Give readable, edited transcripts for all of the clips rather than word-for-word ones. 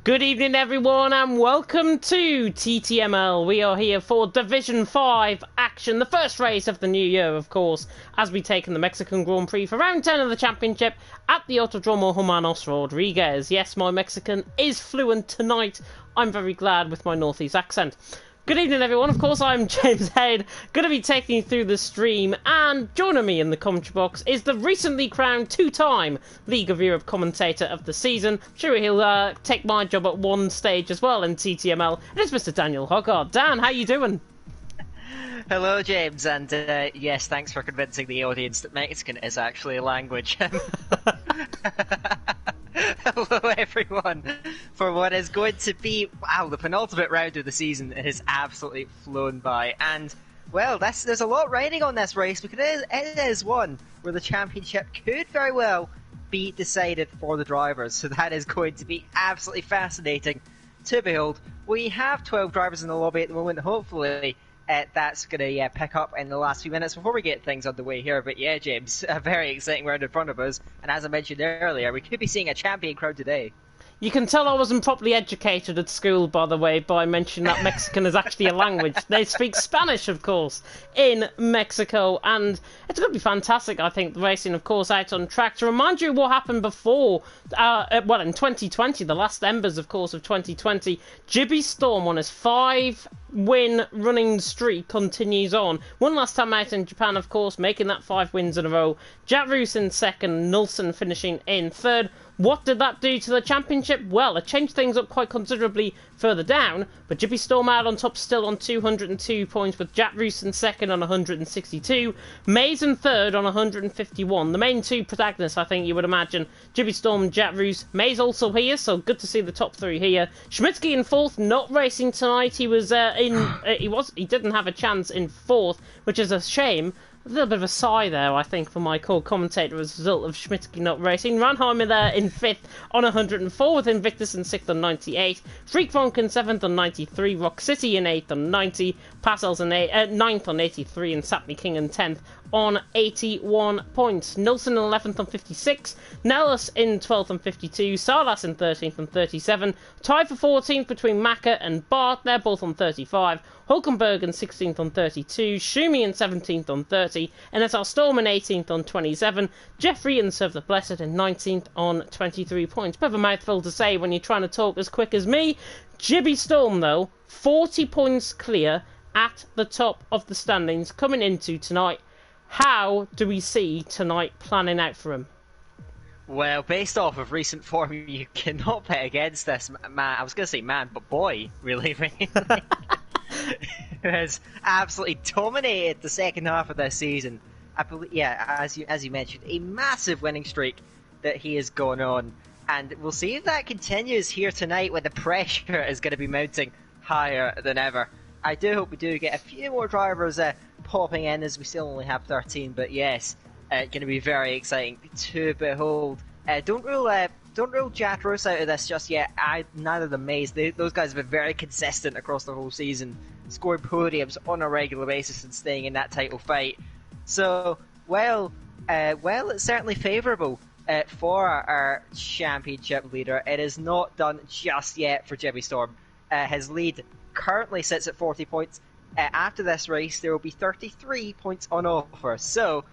Good evening everyone and welcome to TTML. We are here for Division 5 action, the first race of the new year of course, as we take in the Mexican Grand Prix for round 10 of the championship at the Autodromo Hermanos Rodriguez. Yes, my Mexican is fluent tonight. I'm very glad with my northeast accent. Good evening everyone, of course I'm James Head, going to be taking you through the stream, and joining me in the commentary box is the recently crowned two-time League of Europe commentator of the season. I'm sure he'll take my job at one stage as well in TTML. It is Mr. Daniel Hoggard. Dan, how you doing? Hello James, and yes, thanks for convincing the audience that Mexican is actually a language. Hello everyone, for what is going to be, wow, the penultimate round of the season. It has absolutely flown by, and well, there's a lot riding on this race, because it is one where the championship could very well be decided for the drivers, so that is going to be absolutely fascinating to behold. We have 12 drivers in the lobby at the moment. Hopefully that's going to pick up in the last few minutes before we get things underway here. But yeah, James, a very exciting round in front of us. And as I mentioned earlier, we could be seeing a champion crowd today. You can tell I wasn't properly educated at school, by the way, by mentioning that Mexican is actually a language. They speak Spanish, of course, in Mexico, and it's going to be fantastic, I think, the racing, of course, out on track. To remind you what happened before, well, in 2020, the last embers, of course, of 2020, Jibby Storm on his 5-win running streak continues on. One last time out in Japan, of course, making that 5 wins in a row. Jack Roos in second, Nilsson finishing in third. What did that do to the championship? Well, it changed things up quite considerably further down, but Jibby Storm out on top still on 202 points, with Jack Roos in second on 162, Mays in third on 151. The main two protagonists, I think you would imagine, Jibby Storm, Jack Roos. Mays also here, so good to see the top three here. Schmidtke in fourth, not racing tonight. He was he didn't have a chance in fourth, which is a shame. A little bit of a sigh there, I think, for my co-commentator as a result of Schmidtke not racing. Ranheimer there in 5th on 104, with Invictus in 6th on 98. Freak Vonk in 7th on 93. Rock City in 8th on 90. Passels in 9th on 83. And Sapney King in 10th on 81 points. Nilsson in 11th on 56. Nellis in 12th on 52. Salas in 13th on 37. Tied for 14th between Maka and Bart. They're both on 35. Hulkenberg in 16th on 32. Schumi in 17th on 30. NSR Storm in 18th on 27. Jeffrey and Serve the Blessed in 19th on 23 points. Bit of a mouthful to say when you're trying to talk as quick as me. Jibby Storm, though, 40 points clear at the top of the standings coming into tonight. How do we see tonight planning out for him? Well, based off of recent form, you cannot bet against this man. I was going to say man, but boy, really. Who has absolutely dominated the second half of this season. I believe, yeah, as you mentioned, a massive winning streak that he has gone on, and we'll see if that continues here tonight, when the pressure is going to be mounting higher than ever. I do hope we do get a few more drivers popping in, as we still only have 13. But yes, going to be very exciting to behold. Don't rule Jack Roos out of this just yet. Neither the Mays. Those guys have been very consistent across the whole season, scoring podiums on a regular basis and staying in that title fight. So, well, it's certainly favourable for our championship leader. It is not done just yet for Jibby Storm. His lead currently sits at 40 points. After this race, there will be 33 points on offer. So,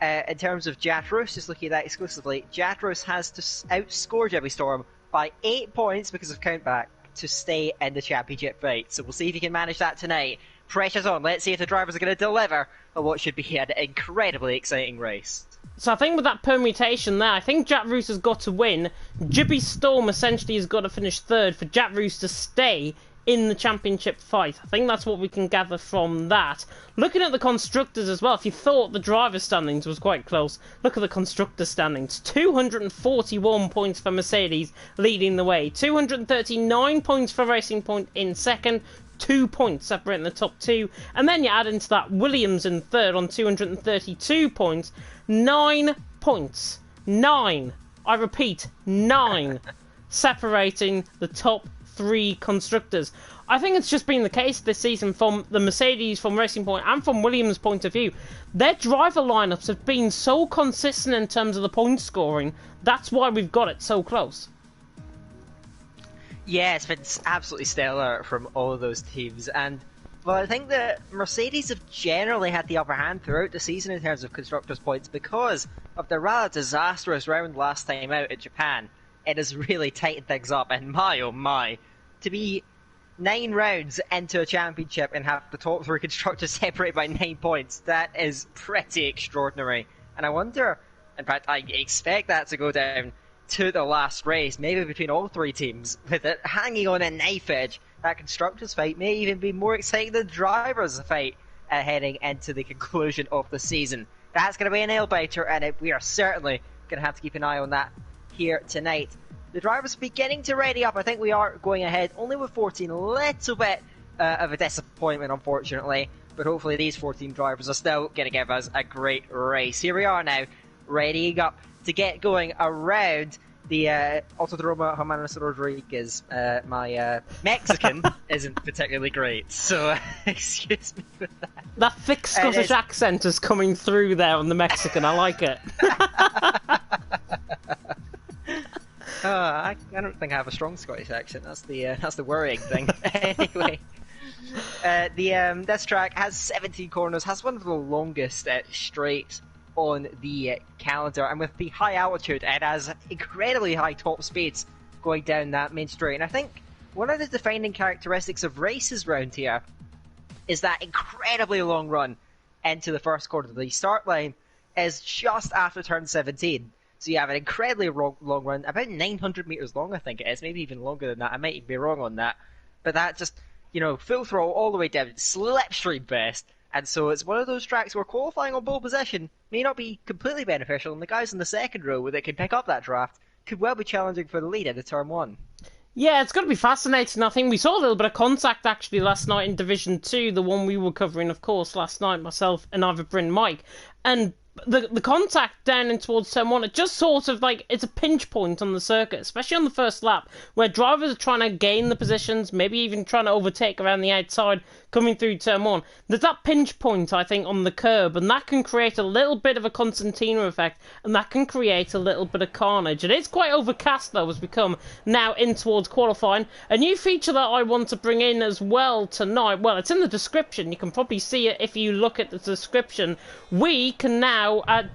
in terms of Jack Roos, just looking at that exclusively, Jack Roos has to outscore Jibby Storm by 8 points because of countback to stay in the championship fight. So we'll see if he can manage that tonight. Pressure's on. Let's see if the drivers are going to deliver on what should be an incredibly exciting race. So I think with that permutation there, I think Jack Roos has got to win. Jibby Storm essentially has got to finish third for Jack Roos to stay in the championship fight. I think that's what we can gather from that. Looking at the constructors as well, if you thought the driver standings was quite close, look at the constructor standings. 241 points for Mercedes leading the way. 239 points for Racing Point in second. 2 points separating the top two. And then you add into that Williams in third on 232 points. 9 points. 9. I repeat, 9. Separating the top 3 constructors. I think it's just been the case this season from the Mercedes, from Racing Point and from Williams' point of view. Their driver lineups have been so consistent in terms of the point scoring. That's why we've got it so close. Yeah, it's been absolutely stellar from all of those teams, and well, I think that Mercedes have generally had the upper hand throughout the season in terms of constructors' points because of the rather disastrous round last time out at Japan. It has really tightened things up, and my oh my, to be 9 rounds into a championship and have the top 3 constructors separated by 9 points, that is pretty extraordinary. And I wonder, in fact, I expect that to go down to the last race, maybe between all 3 teams, with it hanging on a knife edge. That constructors fight may even be more exciting than the drivers fight heading into the conclusion of the season. That's going to be a nail biter, and we are certainly going to have to keep an eye on that here tonight. The drivers are beginning to ready up. I think we are going ahead only with 14, a little bit of a disappointment, unfortunately, but hopefully these 14 drivers are still going to give us a great race. Here we are now, readying up to get going around the Autodromo Hermanos Rodriguez. My Mexican isn't particularly great, so excuse me for that. That thick Scottish accent is coming through there on the Mexican. I like it. I don't think I have a strong Scottish accent. That's the worrying thing. Anyway, this track has 17 corners, has one of the longest straights on the calendar, and with the high altitude, it has incredibly high top speeds going down that main straight. And I think one of the defining characteristics of races round here is that incredibly long run into the first quarter. The start line is just after turn 17. So you have an incredibly long run, about 900 meters long, I think it is, maybe even longer than that. I might be wrong on that. But that just, full throttle all the way down, slipstream best. And so it's one of those tracks where qualifying on pole position may not be completely beneficial, and the guys in the second row that can pick up that draft could well be challenging for the lead into turn 1. Yeah, it's going to be fascinating. I think we saw a little bit of contact actually last night in Division 2, the one we were covering, of course, last night, myself and either Bryn Mike. And the contact down in towards turn 1, it just sort of it's a pinch point on the circuit, especially on the first lap, where drivers are trying to gain the positions, maybe even trying to overtake around the outside, coming through turn 1. There's that pinch point, I think, on the curb, and that can create a little bit of a Constantino effect, and that can create a little bit of carnage. It is quite overcast, though, as we come now in towards qualifying. A new feature that I want to bring in as well tonight, well, it's in the description. You can probably see it if you look at the description. We can now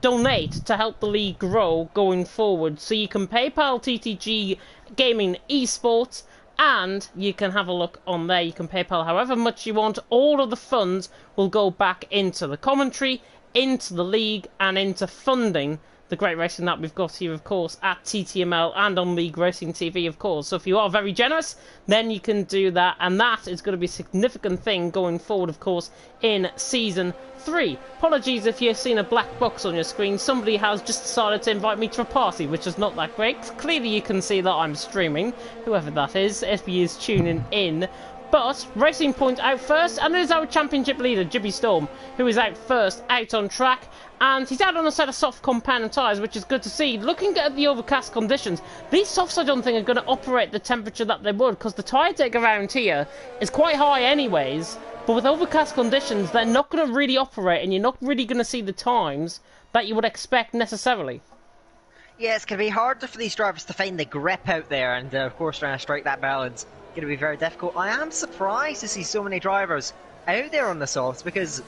donate to help the league grow going forward. So you can PayPal TTGaming Esports, and you can have a look on there. You can PayPal however much you want. All of the funds will go back into the commentary, into the league, and into funding the great racing that we've got here, of course, at TTML and on League Racing TV, of course. So if you are very generous, then you can do that, and that is going to be a significant thing going forward, of course, in Season 3. Apologies if you've seen a black box on your screen. Somebody has just decided to invite me to a party, which is not that great. Clearly you can see that I'm streaming, whoever that is, if he is tuning in. But Racing Point out first, and it is our championship leader, Jibby Storm, who is out first, out on track. And he's out on a set of soft compound tyres, which is good to see. Looking at the overcast conditions, these softs I don't think are going to operate the temperature that they would, because the tyre take around here is quite high anyways. But with overcast conditions, they're not going to really operate, and you're not really going to see the times that you would expect necessarily. Yeah, it's going to be harder for these drivers to find the grip out there, and of course trying to strike that balance going to be very difficult. I am surprised to see so many drivers out there on the softs, because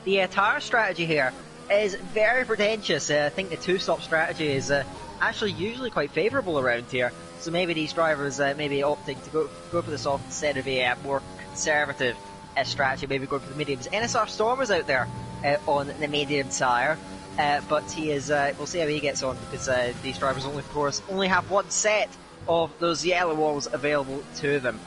the tyre strategy here is very pretentious. I think the two-stop strategy is actually usually quite favourable around here, so maybe these drivers maybe opting to go for the soft instead of a more conservative strategy, maybe going for the mediums. NSR Storm is out there on the medium tyre, but he is. We'll see how he gets on, because these drivers only, of course, only have one set of those yellow walls available to them.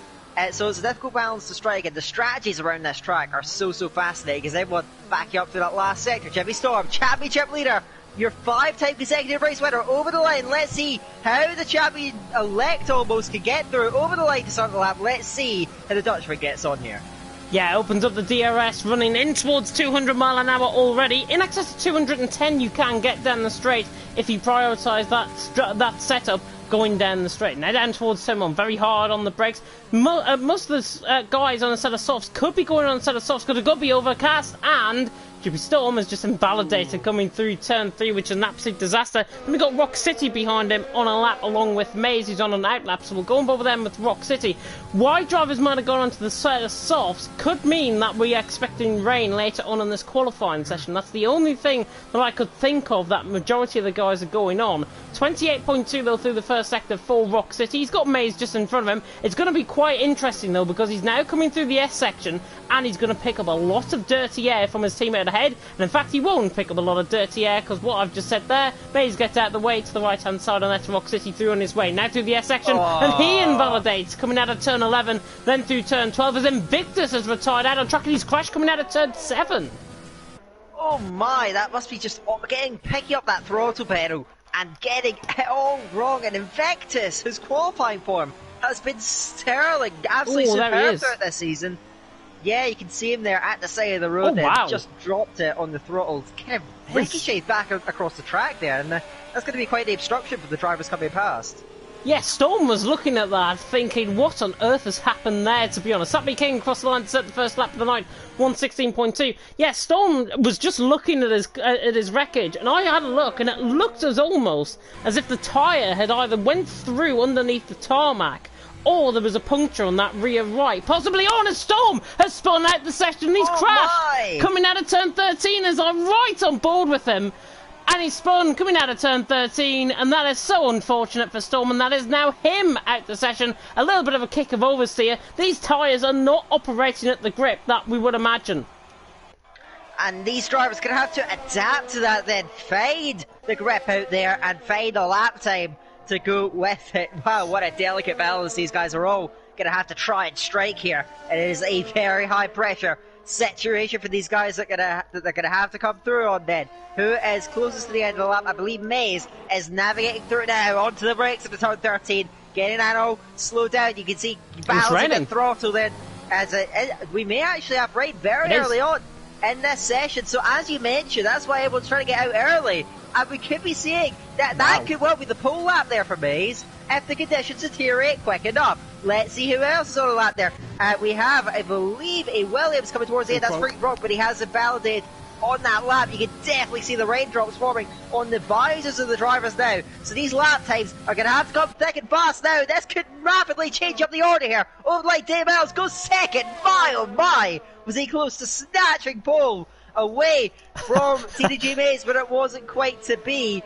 So it's a difficult balance to strike, and the strategies around this track are so fascinating, because everyone back you up to that last sector. Jimmy Storm, championship leader, your 5-time consecutive race winner, over the line. Let's see how the champion-elect almost can get through over the line to start the lap. Let's see how the Dutchman gets on here. Yeah, it opens up the DRS, running in towards 200 mile an hour already. In excess of 210 you can get down the straight if you prioritise that setup going down the straight. Now down towards turn 1, very hard on the brakes. Most of the guys on a set of softs could be going on a set of softs because it could be overcast, and Jibby Storm has just invalidated coming through turn 3, which is an absolute disaster. Then we got Rock City behind him on a lap, along with Maze, who's on an outlap, so we'll go on board with them with Rock City. Why drivers might have gone onto the softs could mean that we are expecting rain later on in this qualifying session. That's the only thing that I could think of that majority of the guys are going on. 28.2 though through the first sector for Rock City. He's got Maze just in front of him. It's going to be quite interesting though, because he's now coming through the S section and he's going to pick up a lot of dirty air from his teammate ahead. And in fact, he won't pick up a lot of dirty air, because what I've just said there, Maze gets out of the way to the right hand side and lets Rock City through on his way. Now through the S section, and he invalidates coming out of turn 11, then through turn 12 as Invictus has retired out on track, and he's crashed coming out of turn 7. Oh my, that must be just picking up that throttle pedal and getting it all wrong. And Invictus, whose qualifying form has been sterling, absolutely superb throughout this season. Yeah, you can see him there at the side of the road. Just dropped it on the throttle, kind of ricocheted back across the track there, and that's going to be quite the obstruction for the drivers coming past. Yeah, Storm was looking at that thinking, what on earth has happened there, to be honest. Sapmi King across the line to set the first lap of the night, 1:16.2. Yeah, Storm was just looking at his wreckage, and I had a look, and it looked almost as if the tyre had either went through underneath the tarmac, or there was a puncture on that rear right. Possibly on a Storm has spun out the session, and he's crashed! Coming out of turn 13 as I'm right on board with him. And he spun coming out of turn 13, and that is so unfortunate for Storm, and that is now him out the session. A little bit of a kick of oversteer. These tyres are not operating at the grip that we would imagine. And these drivers are going to have to adapt to that then. Find the grip out there and find a lap time to go with it. Wow, what a delicate balance these guys are all going to have to try and strike here. It is a very high pressure situation for these guys that they're gonna have to come through on then. Who is closest to the end of the lap? I believe Maze is navigating through now onto the brakes at the turn 13, getting that all slow down. You can see balancing the throttle then, as we may actually have rain very early on in this session. So as you mentioned, that's why everyone's trying to get out early, and we could be seeing that could well be the pole lap there for Maze if the conditions deteriorate quick enough. Let's see who else is on the lap there. We have, I believe, a Williams coming towards the end. That's Freak Rock, but he has invalidated on that lap. You can definitely see the raindrops forming on the visors of the drivers now. So these lap times are going to have to come thick and fast now. This could rapidly change up the order here. Over like TTML goes second. My oh my, was he close to snatching pole away from TTGaming, but it wasn't quite to be.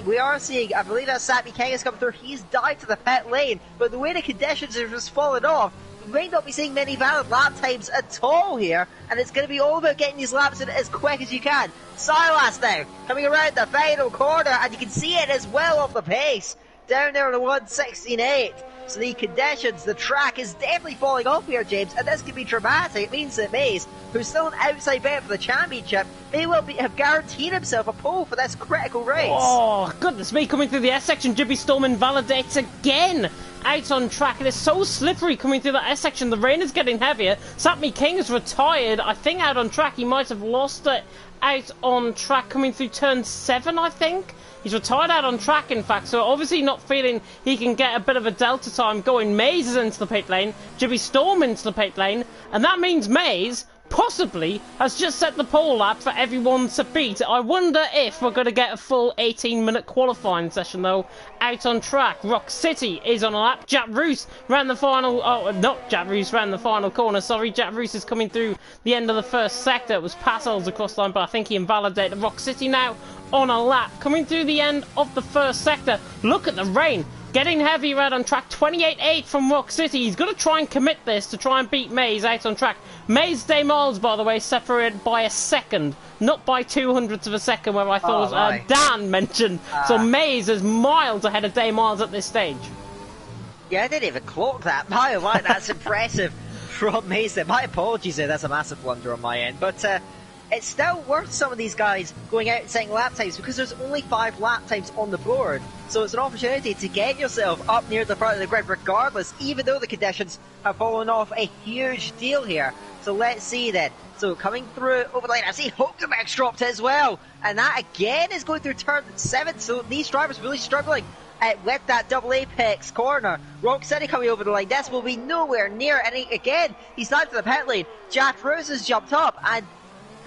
We are seeing, I believe that Sapmi King has come through. He's dived to the pit lane, but the way the conditions have just fallen off, we may not be seeing many valid lap times at all here, and it's going to be all about getting these laps in as quick as you can. Silas now, coming around the final corner, and you can see it as well off the pace, down there on the 1:16.8. So the conditions, the track is definitely falling off here, James, and this could be dramatic. It means that Maze, who's still an outside bet for the championship, may well have guaranteed himself a pole for this critical race. Oh, goodness me, coming through the S section, Jibby Storm invalidates again. Out on track, it is so slippery coming through that S section. The rain is getting heavier. Sapmi King is retired, I think, out on track. He might have lost it out on track coming through turn 7, I think. He's retired out on track, in fact, so obviously not feeling he can get a bit of a delta time going. Maze is into the pit lane, Jibby Storm into the pit lane, and that means Maze possibly has just set the pole lap for everyone to beat. I wonder if we're going to get a full 18-minute qualifying session, though, out on track. Rock City is on a lap. Jack Roos ran the final... Oh, not Jack Roos ran the final corner, sorry. Jack Roos is coming through the end of the first sector. It was Passels across the line, but I think he invalidated. Rock City now on a lap, coming through the end of the first sector. Look at the rain. Getting heavy right on track, 28.8 from Rock City. He's going to try and commit this to try and beat Maze out on track. Maze Day Miles, by the way, separated by a second, not by 200ths of a second, where I thought Dan mentioned. So Maze is miles ahead of Day Miles at this stage. Yeah, I didn't even clock that. My, that's impressive from Maze. My apologies there, that's a massive blunder on my end. But it's still worth some of these guys going out and setting lap times, because there's only 5 lap times on the board. So it's an opportunity to get yourself up near the front of the grid regardless, even though the conditions have fallen off a huge deal here. So let's see then. So coming through over the line, I see Hulkenberg's dropped as well. And that again is going through turn 7. So these drivers really struggling with that double apex corner. Rock City coming over the line. This will be nowhere near any. Again, he's down to the pit lane. Jack Rose has jumped up, and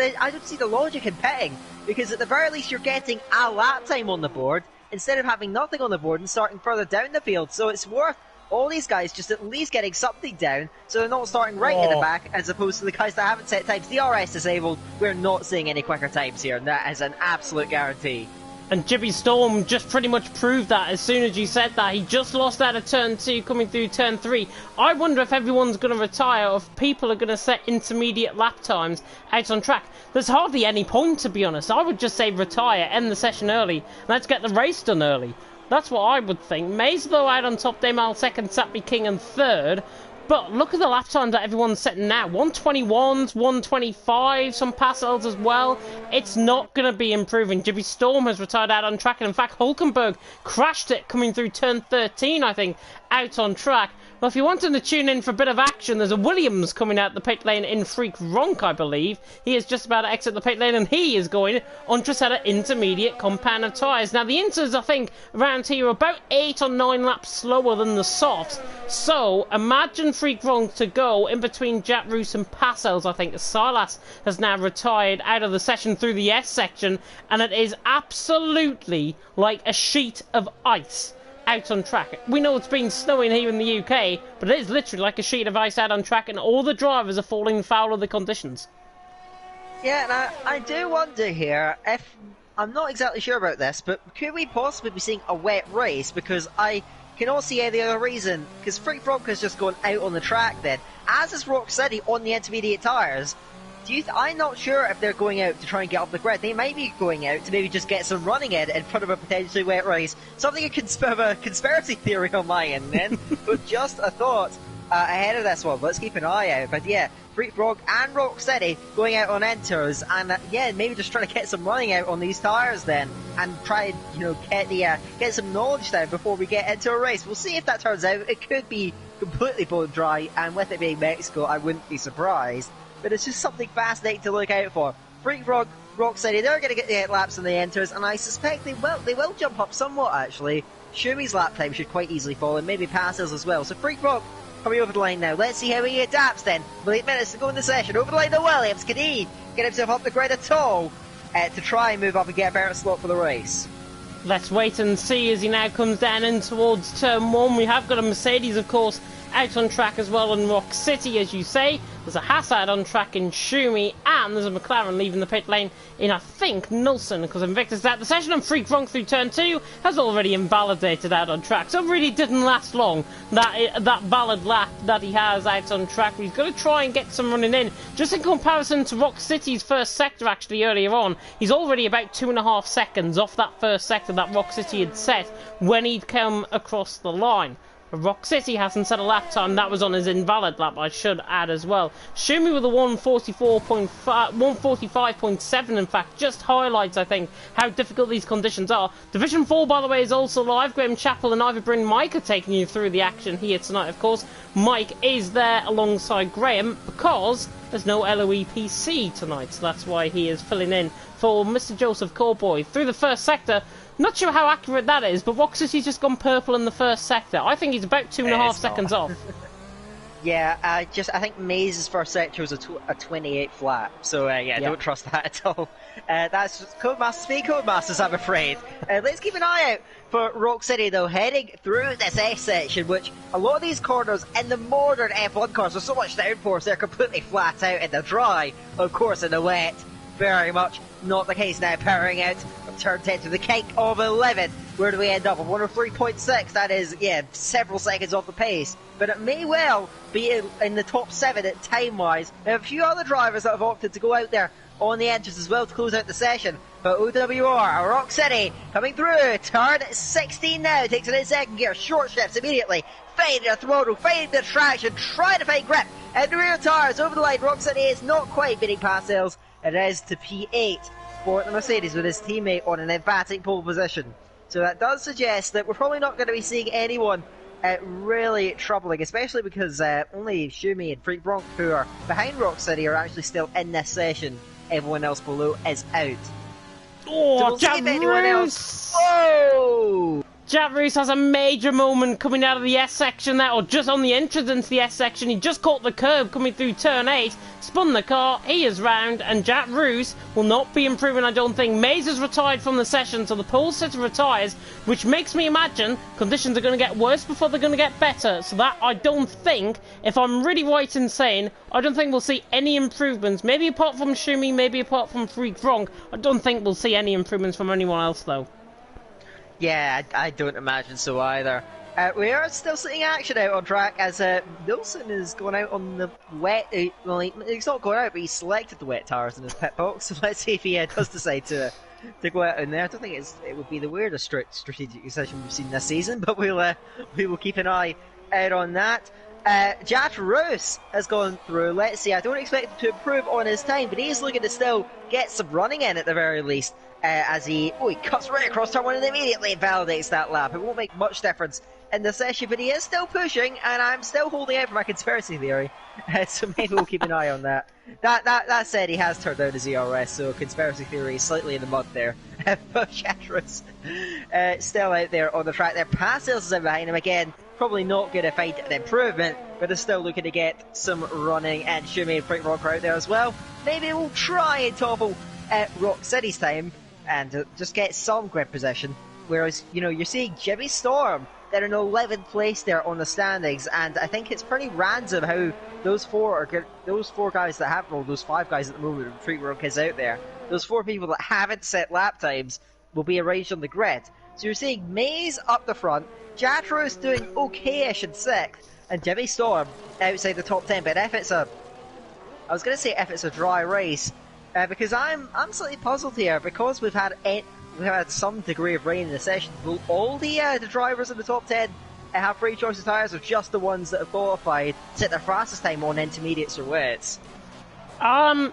I don't see the logic in pitting, because at the very least you're getting a lap time on the board instead of having nothing on the board and starting further down the field. So it's worth all these guys just at least getting something down, so they're not starting right in the back, as opposed to the guys that haven't set times. DRS disabled, we're not seeing any quicker times here, and that is an absolute guarantee. And Jimmy Storm just pretty much proved that as soon as you said that. He just lost out of turn 2 coming through turn 3. I wonder if everyone's going to retire, or if people are going to set intermediate lap times out on track. There's hardly any point, to be honest. I would just say retire, end the session early, let's get the race done early. That's what I would think. Maze, though, out on top, Demal second, Sappi King and third. But look at the lap times that everyone's setting now. 121s, 125, some Passels as well. It's not going to be improving. Jimmy Storm has retired out on track. And in fact, Hulkenberg crashed it coming through turn 13, I think, out on track. Well, if you're wanting to tune in for a bit of action, there's a Williams coming out the pit lane in Freak Ronk, I believe. He is just about to exit the pit lane, and he is going on to set an intermediate compound of tyres. Now, the Inters, I think, around here are about 8 or 9 laps slower than the softs. So, imagine Freak Ronk to go in between Jack Roos and Passels, I think. Silas has now retired out of the session through the S section, and it is absolutely like a sheet of ice out on track. We know it's been snowing here in the UK, but it is literally like a sheet of ice out on track, and all the drivers are falling foul of the conditions. Yeah, and I do wonder here, if I'm not exactly sure about this, but could we possibly be seeing a wet race? Because I cannot see any other reason, because Freak Ronk has just gone out on the track then, as is Rock City on the intermediate tyres. I'm not sure if they're going out to try and get up the grid. They might be going out to maybe just get some running in front of a potentially wet race. Something of a conspiracy theory on my end then, but just a thought ahead of this one. Let's keep an eye out. But yeah, Freak Ronk and Rock City going out on enters, and yeah, maybe just trying to get some running out on these tyres then, and try get some knowledge down before we get into a race. We'll see if that turns out. It could be completely bone dry, and with it being Mexico, I wouldn't be surprised. But it's just something fascinating to look out for. Freak Ronk, Rock City, they're going to get the 8 laps in the enters, and I suspect they will jump up somewhat actually. Shumi's lap time should quite easily fall, and maybe Passes as well. So Freak Ronk coming over the line now. Let's see how he adapts then. With 8 minutes to go in the session. Over the line to Williams. Can he get himself up the grid at all to try and move up and get a better slot for the race? Let's wait and see as he now comes down in towards turn 1. We have got a Mercedes, of course, out on track as well in Rock City, as you say. There's a Haas out on track in Shumi, and there's a McLaren leaving the pit lane in, I think, Nilsson, because Invictus is out the session, and Freak Ronk through turn 2 has already invalidated out on track. So it really didn't last long, that valid lap that he has out on track. He's got to try and get some running in. Just in comparison to Rock City's first sector, actually, earlier on, he's already about 2.5 seconds off that first sector that Rock City had set when he'd come across the line. Rock City hasn't set a lap time. That was on his invalid lap, I should add as well. Shumi with a 145.7, in fact, just highlights, I think, how difficult these conditions are. Division 4, by the way, is also live. Graham Chappell and Ivor Bryn Mike are taking you through the action here tonight, of course. Mike is there alongside Graham because there's no LOEPC tonight, so that's why he is filling in for Mr. Joseph Corboy. Through the first sector, not sure how accurate that is, but Rock City's just gone purple in the first sector. I think he's about 2.5 seconds off. Yeah, I think Maze's first sector was a 28 flat, so don't trust that at all. That's Codemasters speak Codemasters, I'm afraid. Let's keep an eye out for Rock City though, heading through this S section, which a lot of these corners in the modern F1 cars, there's so much downforce, they're completely flat out in the dry. Of course, in the wet, very much not the case now. Powering out of turn 10 to the cake of 11. Where do we end up? A 103.6. That is, several seconds off the pace. But it may well be in the top 7 at time-wise. There are a few other drivers that have opted to go out there on the entrance as well to close out the session. But OWR, Rock City, coming through. Turn 16 now. Takes it in second gear. Short shifts immediately. Fading the throttle, fading the traction, trying to find grip. And the rear tires over the line. Rock City is not quite beating past Hills. It is to P8 for the Mercedes with his teammate on an emphatic pole position. So that does suggest that we're probably not going to be seeing anyone really troubling, especially because only Shumi and Freak Ronk, who are behind Rock City, are actually still in this session. Everyone else below is out. Oh, so we'll see if anyone else... Oh! Jack Roos has a major moment coming out of the S section there, or just on the entrance into the S section. He just caught the curb coming through turn 8, spun the car, he is round, and Jack Roos will not be improving, I don't think. Mays is retired from the session, so the pole sitter retires, which makes me imagine conditions are going to get worse before they're going to get better. So that, I don't think, if I'm really right in saying, I don't think we'll see any improvements. Maybe apart from Shumi, maybe apart from Freak Gronk. I don't think we'll see any improvements from anyone else, though. Yeah, I don't imagine so either. We are still seeing action out on track as Nilsson is going out on the wet. Well, he's not going out, but he selected the wet tires in his pit box. So let's see if he does decide to go out in there. I don't think it would be the weirdest strategic decision we've seen this season, but we will keep an eye out on that. Jack Roos has gone through. Let's see. I don't expect him to improve on his time, but he's looking to still get some running in at the very least. As he cuts right across turn 1 and immediately validates that lap. It won't make much difference in the session, but he is still pushing, and I'm still holding out for my conspiracy theory. So maybe we'll keep an eye on that. That said, he has turned down his ERS, so conspiracy theory is slightly in the mud there. But Shatterus still out there on the track there. Passes is in behind him again. Probably not going to find an improvement, but is still looking to get some running, and Shumi and Frank Rock are out there as well. Maybe we'll try and topple Rock City's time and just get some grid position. Whereas, you're seeing Jimmy Storm, they're in 11th place there on the standings, and I think it's pretty random how those four guys that have, well, those 5 guys at the moment, Freak Rock is out there, those 4 people that haven't set lap times will be arranged on the grid. So you're seeing Maze up the front, Jatro's doing okay-ish in 6th, and Jimmy Storm outside the top 10, but if it's a dry race, because I'm slightly puzzled here, because we've had some degree of rain in the session. Will all the drivers in the top 10 have free choice of tyres, or just the ones that have qualified set their fastest time on intermediates or wets? I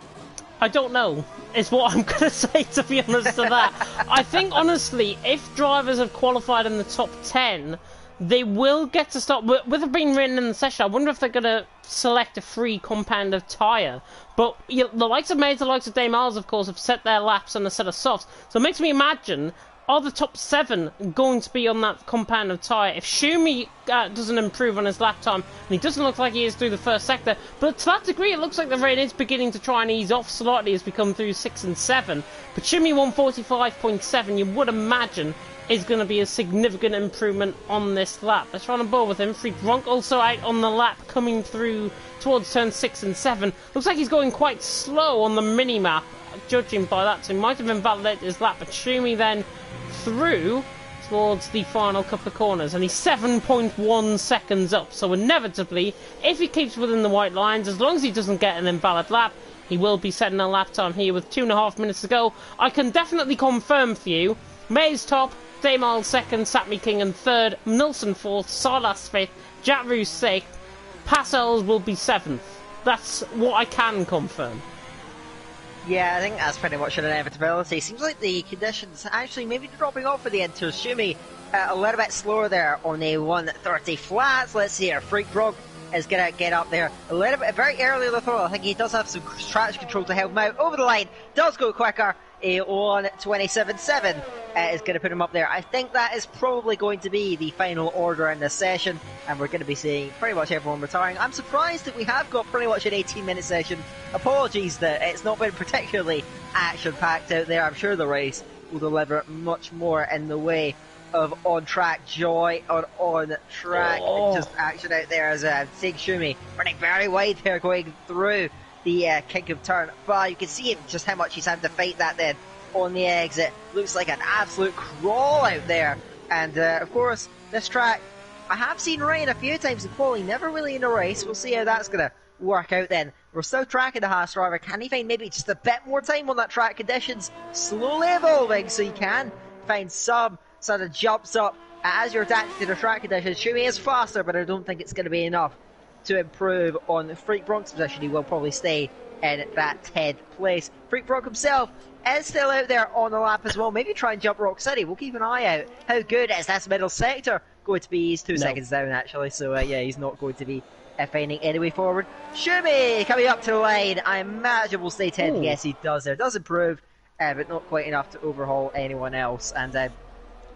don't know, is what I'm going to say, to be honest to that. I think, honestly, if drivers have qualified in the top 10, they will get to start. With it being written in the session, I wonder if they're going to select a free compound of tyre. But the likes of Mays, the likes of Damals, of course, have set their laps on a set of softs. So it makes me imagine, are the top 7 going to be on that compound of tyre? If Shumi doesn't improve on his lap time, and he doesn't look like he is through the first sector, but to that degree it looks like the rain is beginning to try and ease off slightly as we come through 6 and 7. But Shumi 145.7, you would imagine, is going to be a significant improvement on this lap. Let's run on board with him. Freak Gronk also out on the lap coming through towards turn 6 and 7. Looks like he's going quite slow on the mini-map, judging by that, so he might have invalidated his lap. But Shumi then through towards the final couple of corners, and he's 7.1 seconds up, so inevitably, if he keeps within the white lines, as long as he doesn't get an invalid lap, he will be setting a lap time here with 2.5 minutes to go. I can definitely confirm for you, Mays top, Damal 2nd, Satmi King in 3rd, Nilsson 4th, Sarlas 5th, Jack Roos 6th, Passels will be 7th. That's what I can confirm. Yeah, I think that's pretty much an inevitability. Seems like the conditions actually maybe dropping off for the Inters. Shumi a little bit slower there on a 130 flats. Let's see here. Freak Frog is going to get up there a little bit, very early on the throttle. I think he does have some traction control to help him out. Over the line, does go quicker. A 127.7 is going to put him up there. I think that is probably going to be the final order in this session, and we're going to be seeing pretty much everyone retiring. I'm surprised that we have got pretty much an 18-minute session. Apologies that it's not been particularly action-packed out there. I'm sure the race will deliver much more in the way of on-track joy, on-track just action out there, as Sig Shumi running very wide there going through the kick of turn 5. You can see just how much he's having to fight that then on the exit. Looks like an absolute crawl out there. And of course, this track, I have seen rain a few times in quali, never really in a race. We'll see how that's going to work out then. We're still tracking the Haas driver. Can he find maybe just a bit more time on that track? Conditions slowly evolving, so you can find some sort of jumps up as you're adapting to the track conditions. Shumi is faster, but I don't think it's going to be enough to improve on Freak Bronk's position. He will probably stay in that 10th place. Freak Bronk himself is still out there on the lap as well. Maybe try and jump Rock City. We'll keep an eye out. How good is this middle sector going to be? He's 2 seconds down actually, so yeah, he's not going to be finding any way forward. Shumi coming up to the line. I imagine will stay 10th. Yes, he does there. Does improve, but not quite enough to overhaul anyone else. And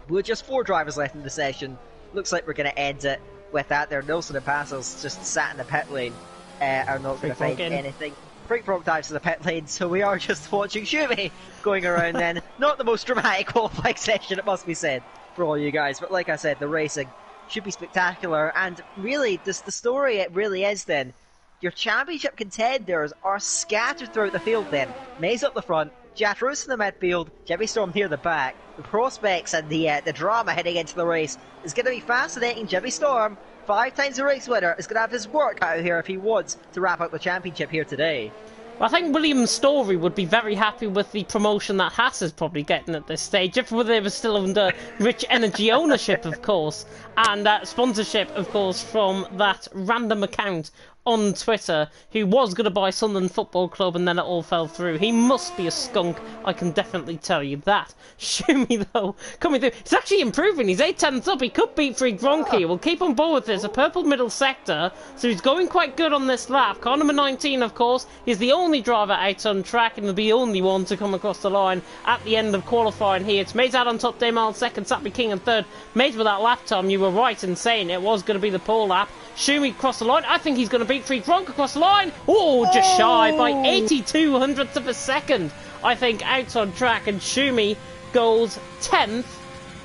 With just 4 drivers left in the session, looks like we're going to end it with that there. Nelson and Passos just sat in the pit lane, are not going to find anything. Freak Frog dives to the pit lane, so we are just watching Shumi going around then. Not the most dramatic qualifying session, it must be said, for all you guys. But like I said, the racing should be spectacular. And really, the story it really is then, your championship contenders are scattered throughout the field then. Maze up the front, Jatrus in the midfield, Jimmy Storm near the back. The prospects and the drama heading into the race is going to be fascinating. Jimmy Storm, 5 times the race winner, is going to have his work out here if he wants to wrap up the championship here today. Well, I think William Story would be very happy with the promotion that Haas is probably getting at this stage, if they were still under Rich Energy ownership, of course, and sponsorship, of course, from that random account on Twitter who was going to buy Sunderland Football Club and then it all fell through. He must be a skunk, I can definitely tell you that. Shumi, though, coming through. He's actually improving. He's 8/10 up. He could beat Free Gronky. We'll keep on board with this. A purple middle sector, so he's going quite good on this lap. Car number 19, of course, is the only driver out on track and will be the only one to come across the line at the end of qualifying here. It's Maze out on top, Damal second, Sappy King in third. Maze with that lap time, you were right in saying it was going to be the pole lap. Shumi across the line. I think he's going to beat Free Gronk across the line. Oh, just shy by 82 hundredths of a second. I think out on track, and Shumi goes 10th.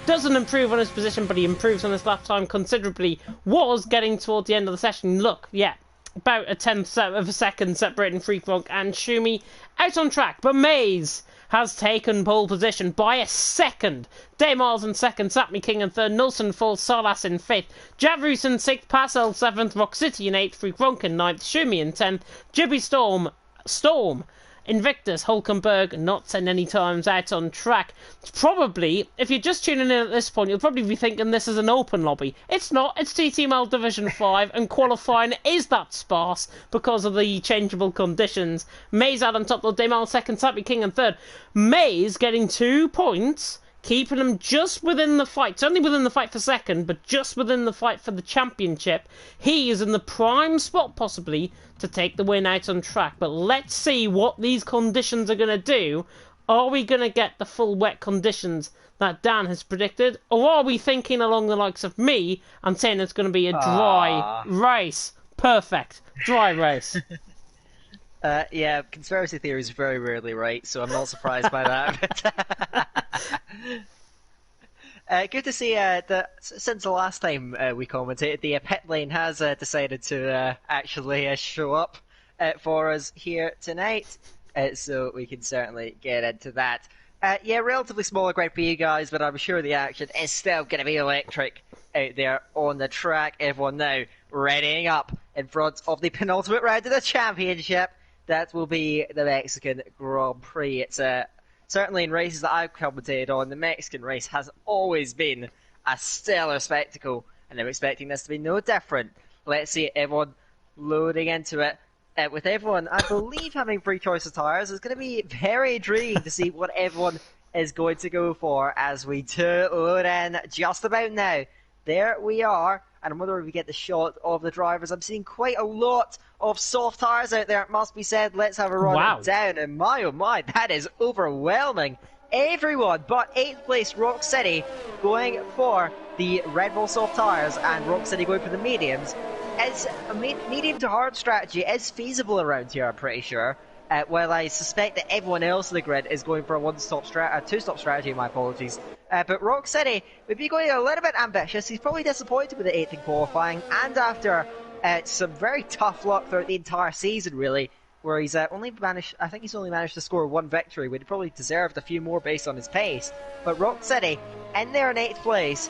Doesn't improve on his position, but he improves on his lap time considerably. Was getting toward the end of the session. Look, yeah, about a 10th of a second separating Free Gronk and Shumi out on track. But Maze has taken pole position by a second. Daymars in second, Sapmi King in third, Nilsson fourth, Salas in fifth, Javrus in sixth, Passel seventh, Rock City in eighth, Free Gronk in ninth, Shumi in 10th, Jibby Storm, Invictus, Hulkenberg, not 10 any times out on track. Probably, if you're just tuning in at this point, you'll probably be thinking this is an open lobby. It's not, it's TTML Division 5, and qualifying is that sparse because of the changeable conditions. Maze out on top, though, Damal second, Sappy King in third. Maze getting 2 points, keeping him just within the fight. It's only within the fight for second, but just within the fight for the championship. He is in the prime spot, possibly, to take the win out on track. But let's see what these conditions are going to do. Are we going to get the full wet conditions that Dan has predicted? Or are we thinking along the likes of me and saying it's going to be a dry race? Perfect. Dry race. Yeah, conspiracy theories are very rarely right, so I'm not surprised by that. Good to see that since the last time we commentated, the pit lane has decided to actually show up for us here tonight, so we can certainly get into that. Yeah, relatively smaller Grand Prix, guys, but I'm sure the action is still going to be electric out there on the track. Everyone now readying up in front of the penultimate round of the championship. That will be the Mexican Grand Prix. It's certainly in races that I've commentated on, the Mexican race has always been a stellar spectacle, and I'm expecting this to be no different. Let's see everyone loading into it. With everyone, I believe, having free choice of tyres, it's going to be very intriguing to see what everyone is going to go for as we do load in just about now. There we are, and I'm wondering if we get the shot of the drivers. I'm seeing quite a lot of soft tyres out there, it must be said. Let's have a run down, and my oh my, that is overwhelming. Everyone but 8th place Rock City going for the Red Bull soft tyres, and Rock City going for the mediums. It's a medium to hard strategy is feasible around here, I'm pretty sure. While I suspect that everyone else in the grid is going for a two-stop strategy, my apologies. But Rock City would be going a little bit ambitious. He's probably disappointed with the 8th in qualifying, and after some very tough luck throughout the entire season, really, where he's only managed to score 1 victory, when he probably deserved a few more based on his pace. But Rock City, in there in 8th place,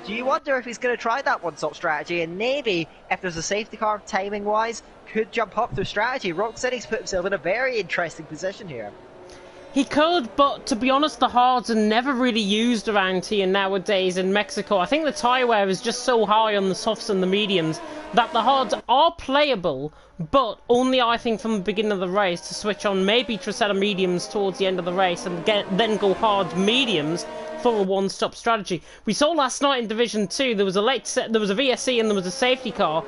do you wonder if he's going to try that one-stop strategy, and maybe, if there's a safety car timing-wise, could jump up through strategy? Rock City's put himself in a very interesting position here. He could, but to be honest, the hards are never really used around here nowadays in Mexico. I think the tyre wear is just so high on the softs and the mediums that the hards are playable, but only I think from the beginning of the race to switch on maybe Trisetta mediums towards the end of the race and then go hard mediums for a one-stop strategy. We saw last night in Division 2 there was a VSC and there was a safety car.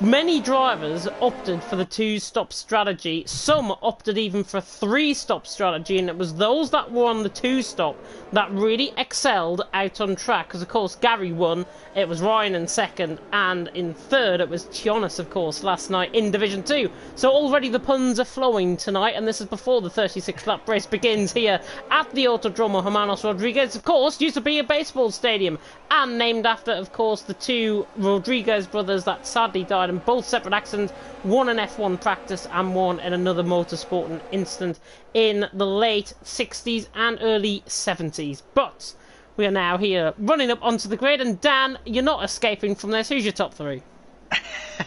Many drivers opted for the two-stop strategy. Some opted even for a three-stop strategy, and it was those that were on the two-stop that really excelled out on track. Because of course Gary won, it was Ryan in second, and in third it was Tionis, of course, last night in Division 2. So already the puns are flowing tonight, and this is before the 36th lap race begins here at the Autodromo Hermanos Rodriguez. Of course, used to be a baseball stadium, and named after, of course, the two Rodriguez brothers that sadly died in both separate accidents, one in F1 practice and one in another motorsport incident in the late 60s and early 70s. But we are now here running up onto the grid, and Dan, you're not escaping from this. Who's your top three?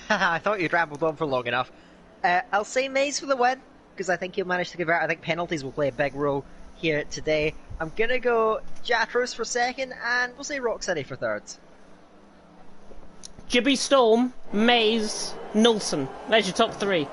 I thought you'd rambled on for long enough. I'll say Mays for the win, because I think he'll manage to convert. I think penalties will play a big role here today. I'm going to go Jatros for second, and we'll say Rock City for third. Jibby Storm, Mays, Nilsson. There's your top three.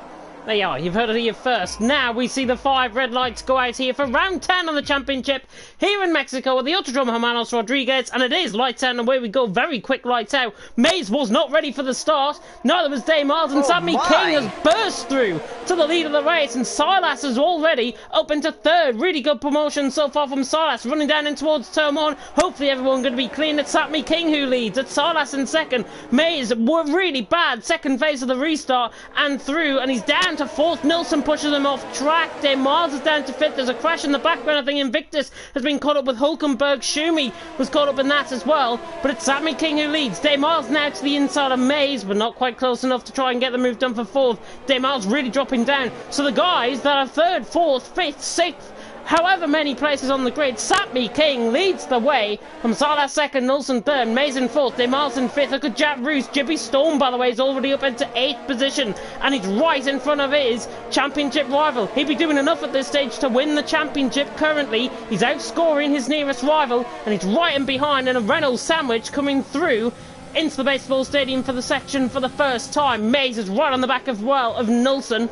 There you are, you've heard it here first. Now we see the 5 red lights go out here for round 10 of the championship here in Mexico at the Autodromo Hermanos Rodriguez, and it is lights out and away we go. Very quick lights out. Mays was not ready for the start, neither was Dave Miles, and Sammy King has burst through to the lead of the race, and Silas is already up into third. Really good promotion so far from Silas, running down in towards turn 1. Hopefully everyone going to be clean. It's Sammy King who leads, it's Silas in second. Mays were really bad second phase of the restart and through, and he's down to fourth. Nilsson pushes him off track. Dave Miles is down to fifth. There's a crash in the background. I think Invictus has been caught up with Hulkenberg. Schumi was caught up in that as well. But it's Sammy King who leads. Dave Miles now to the inside of Mays, but not quite close enough to try and get the move done for fourth. Dave Miles really dropping down. So the guys that are third, fourth, fifth, sixth, however many places on the grid, Sammy King leads the way from Salah second, Nilsson third, Mays in fourth, Demars in fifth. Look at Jack Roos. Jibby Storm, by the way, is already up into 8th position, and he's right in front of his championship rival. He'd be doing enough at this stage to win the championship currently. He's outscoring his nearest rival, and he's right in behind in a Renault sandwich coming through into the baseball stadium for the section for the first time. Mays is right on the back of Nilsson,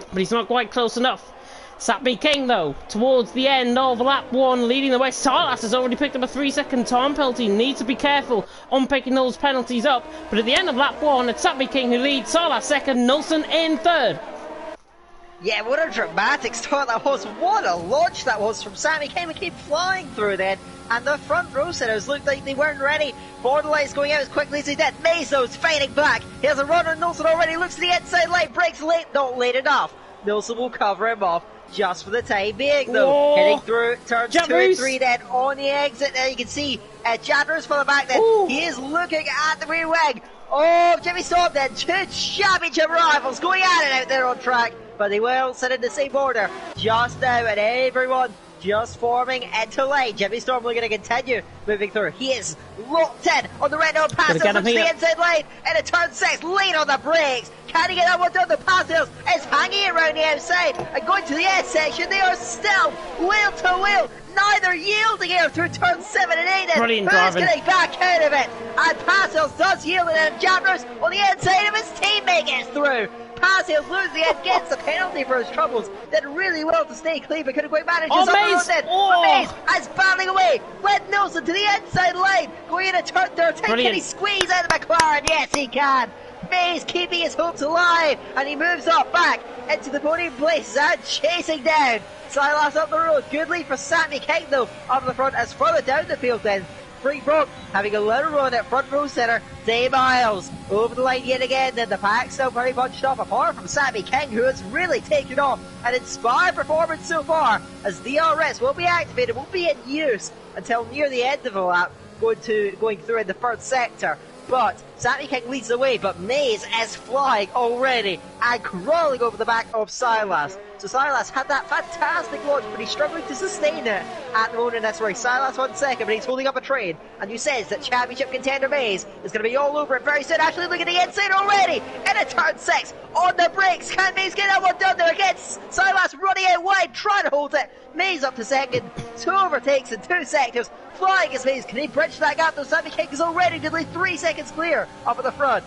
but he's not quite close enough. Sammy King, though, towards the end of lap 1, leading the way. Silas has already picked up a 3-second time penalty. Needs to be careful on picking those penalties up. But at the end of lap 1, it's Sammy King who leads. Silas second, Nilsson in third. Yeah, what a dramatic start that was. What a launch that was from Sammy King. We keep flying through then. And the front row sitters looked like they weren't ready. Borderline's going out as quickly as he did. Meso's fighting back. He has a runner. Nilsson already looks to the inside line. Breaks late. Not late enough. Nilsson will cover him off. Just for the time being, though. Whoa. Heading through turns Jatros. 2 and 3 then on the exit. There you can see Jatros for the back then. Ooh. He is looking at the rear wing. Oh, Jimmy Storm then. 2 championship rivals going at it out there on track. But they will sit in the same order just now, and everyone just forming into line. Jimmy Storm looking to continue moving through. He is locked in on the red pass. Looks to the inside line and a turn 6, late on the brakes. Can he get that one down? The passes is hanging around the outside and going to the S section. They are still wheel to wheel, neither yielding here through turn 7 and 8. Brilliant Who's driving. getting back out of it? And Passos does yield it, and Jatros on the inside of his teammate gets through. Passos loses the end, gets the penalty for his troubles. Did really well to stay clean, but couldn't quite manage his Mays! Mays is battling away with Nilsson to the inside line, going into turn 13. Brilliant. Can he squeeze out of McLaren? Yes, he can. Mays keeping his hopes alive, and he moves up back into the podium place and chasing down Silas up the road. Good lead for Sammy King, though, up the front as further down the field then. Free Brook having a little run at front row centre. Dave Miles over the line yet again. Then the pack still very bunched off, apart from Sammy King, who has really taken off an inspired performance so far, as DRS will be activated, won't be in use until near the end of the lap, going through in the first sector. But Sammy King leads the way, but Mays is flying already and crawling over the back of Silas. So Silas had that fantastic launch, but he's struggling to sustain it at the moment in this race. Silas 1 second, but he's holding up a train, and you says that championship contender Mays is going to be all over it very soon. Actually, look at the inside already in a turn 6 on the brakes. Can Mays get that one done there against Silas running out wide, trying to hold it. Mays up to second, 2 overtakes in 2 sectors. Flying as Mays, can he bridge that gap? Though Sammy King is already nearly 3 seconds clear up at the front.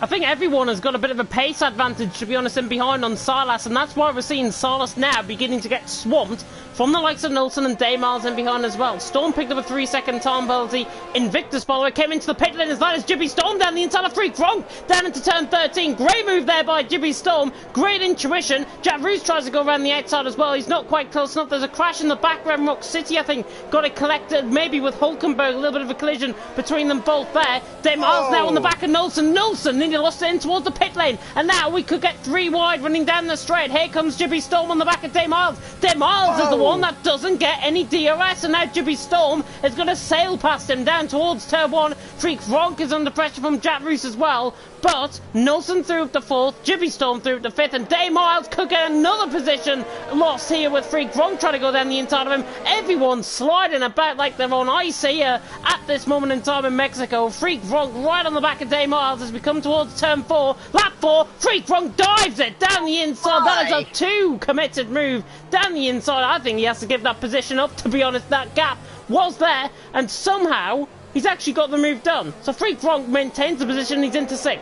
I think everyone has got a bit of a pace advantage, to be honest, in behind on Silas, and that's why we're seeing Silas now beginning to get swamped from the likes of Nilsson and Daymars in behind as well. Storm picked up a 3-second time penalty. Invictus, by the way, came into the pit lane as that is Jibby Storm down the inside of Freak Gronk, down into turn 13. Great move there by Jibby Storm. Great intuition. Jack Roos tries to go around the outside as well. He's not quite close enough. There's a crash in the background. Rock City, I think, got it collected, maybe with Hulkenberg. A little bit of a collision between them both there. Daymars now on the back of Nilsson. Nilsson nearly lost it in towards the pit lane, and now we could get 3 wide running down the straight. Here comes Jibby Storm on the back of Daymars. Daymars is the one that doesn't get any DRS, and now Jibby Storm is going to sail past him down towards turn 1. Freak Gronk is under pressure from Jack Roos as well, but Nilsson through up to 4th, Jibby Storm through up to 5th, and Daymars could get another position lost here with Freak Gronk trying to go down the inside of him. Everyone's sliding about like they're on ice here at this moment in time in Mexico. Freak Gronk right on the back of Daymars as we come towards turn 4. Lap 4, Freak Gronk dives it down the inside. That is a 2 committed move down the inside. I think he has to give that position up, to be honest. That gap was there, and somehow he's actually got the move done. So Freak Gronk maintains the position, he's into 6th.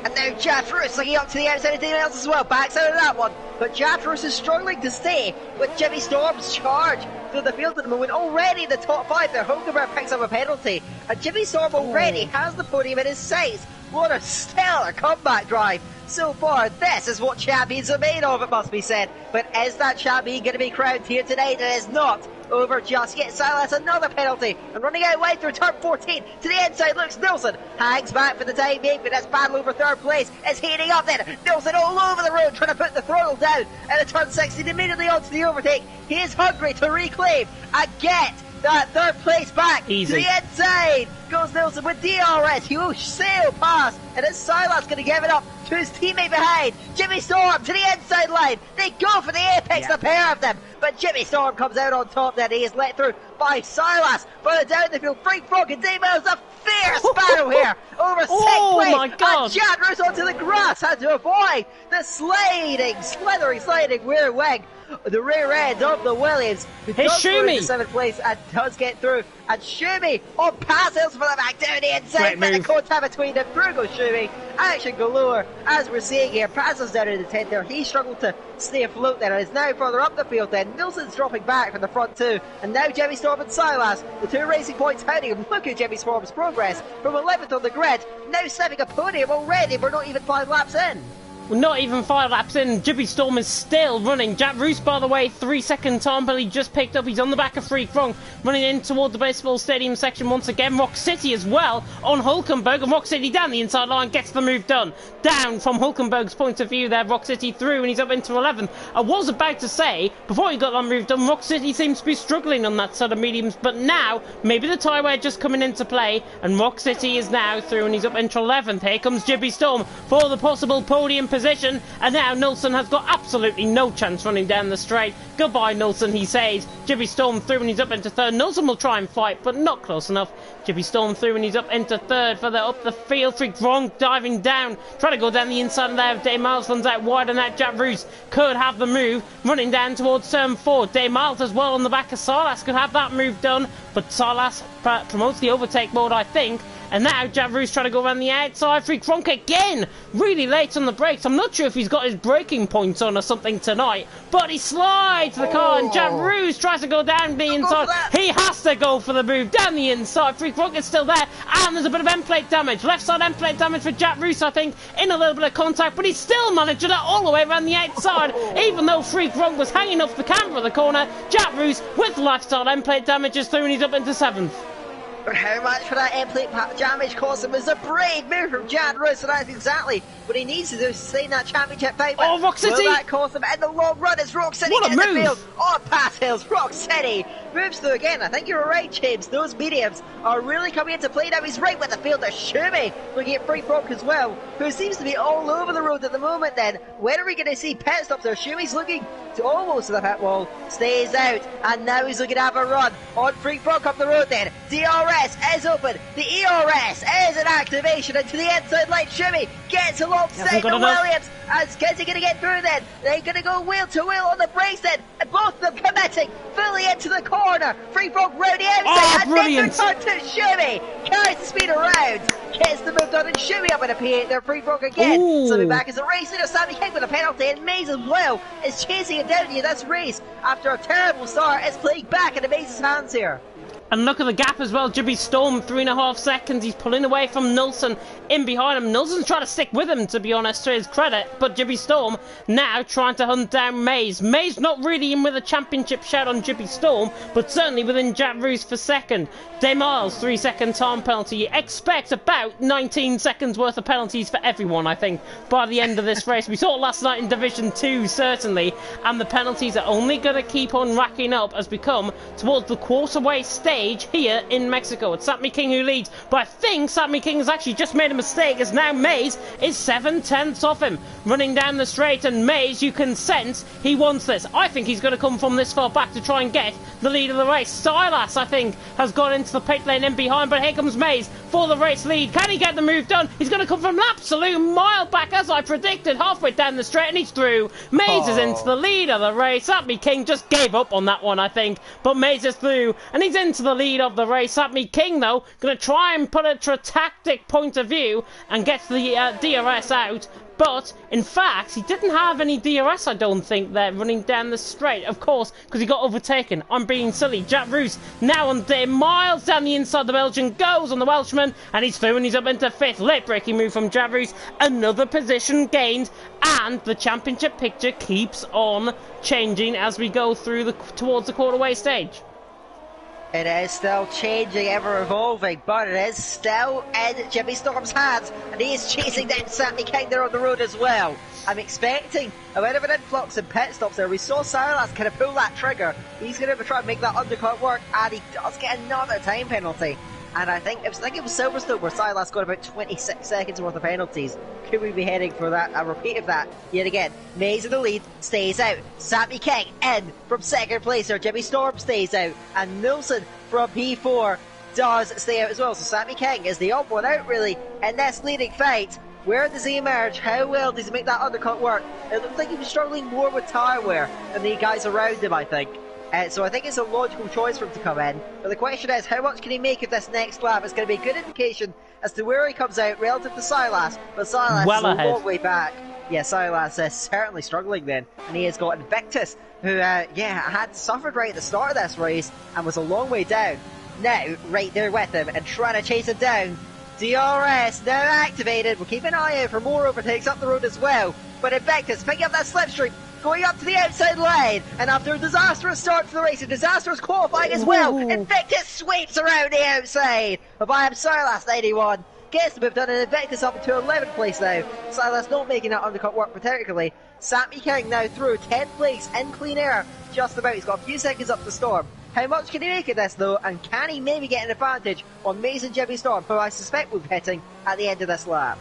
And now Jaffrus looking up to the outside of TTML as well, backs out of that one. But Jaffrus is struggling to stay with Jimmy Storm's charge through the field at the moment. Already in the top 5 there, Hulkenberg picks up a penalty. And Jimmy Storm already has the podium in his sights. What a stellar comeback drive so far. This is what champions are made of, it must be said. But is that champion going to be crowned here tonight? It is not over just yet. Silas another penalty, and running out wide through turn 14 to the inside looks Nilsson. Hangs back for the time being, but this battle over 3rd place is heating up then. Nilsson all over the road trying to put the throttle down at turn 16, immediately onto the overtake. He is hungry to reclaim and get that 3rd place back. Easy. To the inside goes Nilsson with DRS. He will sail past, and is Silas going to give it up to his teammate behind? Jimmy Storm to the inside line. They go for the apex, the pair of them, but Jimmy Storm comes out on top. Then he is let through by Silas. Further down the field, Freak Gronk and Daymars, a fierce battle here over 6th place. My God. And Jack Roos onto the grass, had to avoid the sliding rear wing, the rear end of the Williams. Hey, Shumi! 7th place and does get through. And Shumi on pass hills for the back down the inside. But the contact between them. Through goes Shumi. Action galore, as we're seeing here. Passes down in the 10th there. He struggled to stay afloat there, and is now further up the field then. Nilsson's dropping back from the front 2. And now Jimmy Storm and Silas, the 2 racing points hounding him. Look at Jimmy Storm's progress from 11th on the grid. Now sniffing a podium already. We're not even 5 laps in. We're not even 5 laps in. Jibby Storm is still running. Jack Roos, by the way, 3-second time penalty just picked up. He's on the back of Freak Gronk, running in towards the baseball stadium section once again. Rock City as well on Hulkenberg, and Rock City down the inside line gets the move done. Down from Hulkenberg's point of view there, Rock City through, and he's up into 11th. I was about to say, before he got that move done, Rock City seems to be struggling on that side of mediums, but now, maybe the tyre wear just coming into play, and Rock City is now through, and he's up into 11th. Here comes Jibby Storm for the possible podium position, and now Nilsson has got absolutely no chance running down the straight. Goodbye, Nilsson, he says. Jibby Storm through, and he's up into 3rd. Nilsson will try and fight, but not close enough. Jibby Storm through, and he's up into 3rd. Further up the field, Freak Gronk diving down, trying to go down the inside of there. Daymars runs out wide, and that Jack Roos could have the move, running down towards turn 4. Daymars as well on the back of Silas could have that move done, but Silas promotes the overtake mode, I think. And now Jack Roos trying to go around the outside. Freak Gronk again, really late on the brakes. I'm not sure if he's got his braking points on or something tonight, but he slides the car, and Jack Roos tries to go down the inside. He has to go for the move down the inside. Freak Gronk is still there, and there's a bit of end plate damage. Left side end plate damage for Jack Roos, I think, in a little bit of contact, but he still managed it all the way around the outside, even though Freak Gronk was hanging off the camber of the corner. Jack Roos with lifestyle end plate damage is through, and he's up into 7th. But how much for that end plate damage cost him is a brave move from Jack Roos, and that's exactly what he needs to do to sustain that championship fight. Oh, Rock City! Will that cost him in the long run? It's Rock City What a getting move! the field on pass hills. Rock City moves through again. I think you're right, James. Those mediums are really coming into play now. He's right with the field. There's Shumi looking at Freak Gronk as well, who seems to be all over the road at the moment then. When are we going to see pit stops there? Shumi's looking to almost to the pit wall, stays out, and now he's looking to have a run on Freak Gronk up the road then. DRS is open. The ERS is an activation into the inside line. Shumi gets alongside the Williams. As is he going to get through then? They're going to go wheel to wheel on the brakes then, and both of them committing fully into the corner. Freak Gronk round the outside, and brilliant! then turn to Shumi. Carries the speed around. gets the move done and shooting up in a P8 there, free broke again. Slipping back as a race leader, Sammy King with a penalty, and Maze as well is chasing it down here. This race, after a terrible start, is playing back into Maze's hands here. And look at the gap as well. Jibby Storm, 3.5 seconds. He's pulling away from Nilsson in behind him. Nilsson's trying to stick with him, to be honest, to his credit. But Jibby Storm now trying to hunt down Maze. Maze not really in with a championship shout on Jibby Storm, but certainly within Jack Roos for second. Demiles, 3-second time penalty. You expect about 19 seconds worth of penalties for everyone, I think, by the end of this race. We saw it last night in Division 2, certainly. And the penalties are only going to keep on racking up as we come towards the quarterway stage here in Mexico. It's Sammy King who leads, but I think Sammy King has actually just made a mistake, as now Maze is 7/10 off him, running down the straight, and Maze, you can sense he wants this. I think he's going to come from this far back to try and get the lead of the race. Silas, I think, has gone into the pit lane in behind, but here comes Maze for the race lead. Can he get the move done? He's going to come from an absolute mile back, as I predicted, halfway down the straight, and he's through. Maze is into the lead of the race. Sammy King just gave up on that one, I think, but Maze is through, and he's into the lead of the race. Sammy King, though, going to try and put it to a tactic point of view and get the DRS out. But, in fact, he didn't have any DRS, I don't think, there, running down the straight. Of course, because he got overtaken. I'm being silly. Jack Roos now on there, miles down the inside. The Belgian goes on the Welshman, and he's through, and he's up into fifth. Late-breaking move from Jack Roos. Another position gained, and the championship picture keeps on changing as we go through towards the quarterway stage. It is still changing, ever evolving, but it is still in Jimmy Storm's hands, and he is chasing down Sammy King there on the road as well. I'm expecting a bit of an influx in pit stops there. We saw Silas kind of pull that trigger. He's going to try and make that undercut work, and he does get another time penalty. And I think it was Silverstone where Silas got about 26 seconds worth of penalties. Could we be heading for that? A repeat of that yet again. Maze in the lead, stays out. Sammy King in from second place there. Jimmy Storm stays out. And Nilsson from P4 does stay out as well. So Sammy King is the odd one out really in this leading fight. Where does he emerge? How well does he make that undercut work? It looks like he was struggling more with tyre wear than the guys around him, I think. So I think it's a logical choice for him to come in. But the question is, how much can he make of this next lap? It's going to be a good indication as to where he comes out relative to Silas. But Silas is a long way back. Yeah, Silas is certainly struggling then. And he has got Invictus, who had suffered right at the start of this race and was a long way down. Now, right there with him and trying to chase him down. DRS now activated. We'll keep an eye out for more overtakes up the road as well. But Invictus picking up that slipstream, going up to the outside lane, and after a disastrous start to the race, a disastrous qualifying as well, Invictus sweeps around the outside. But by him, Silas 91 gets the move done, and Invictus up into 11th place now. Silas not making that undercut work particularly. Sammy King now through 10th place in clean air, just about. He's got a few seconds up to Storm. How much can he make of this though, and can he maybe get an advantage on Maze and Jimmy Storm, who I suspect will be hitting at the end of this lap?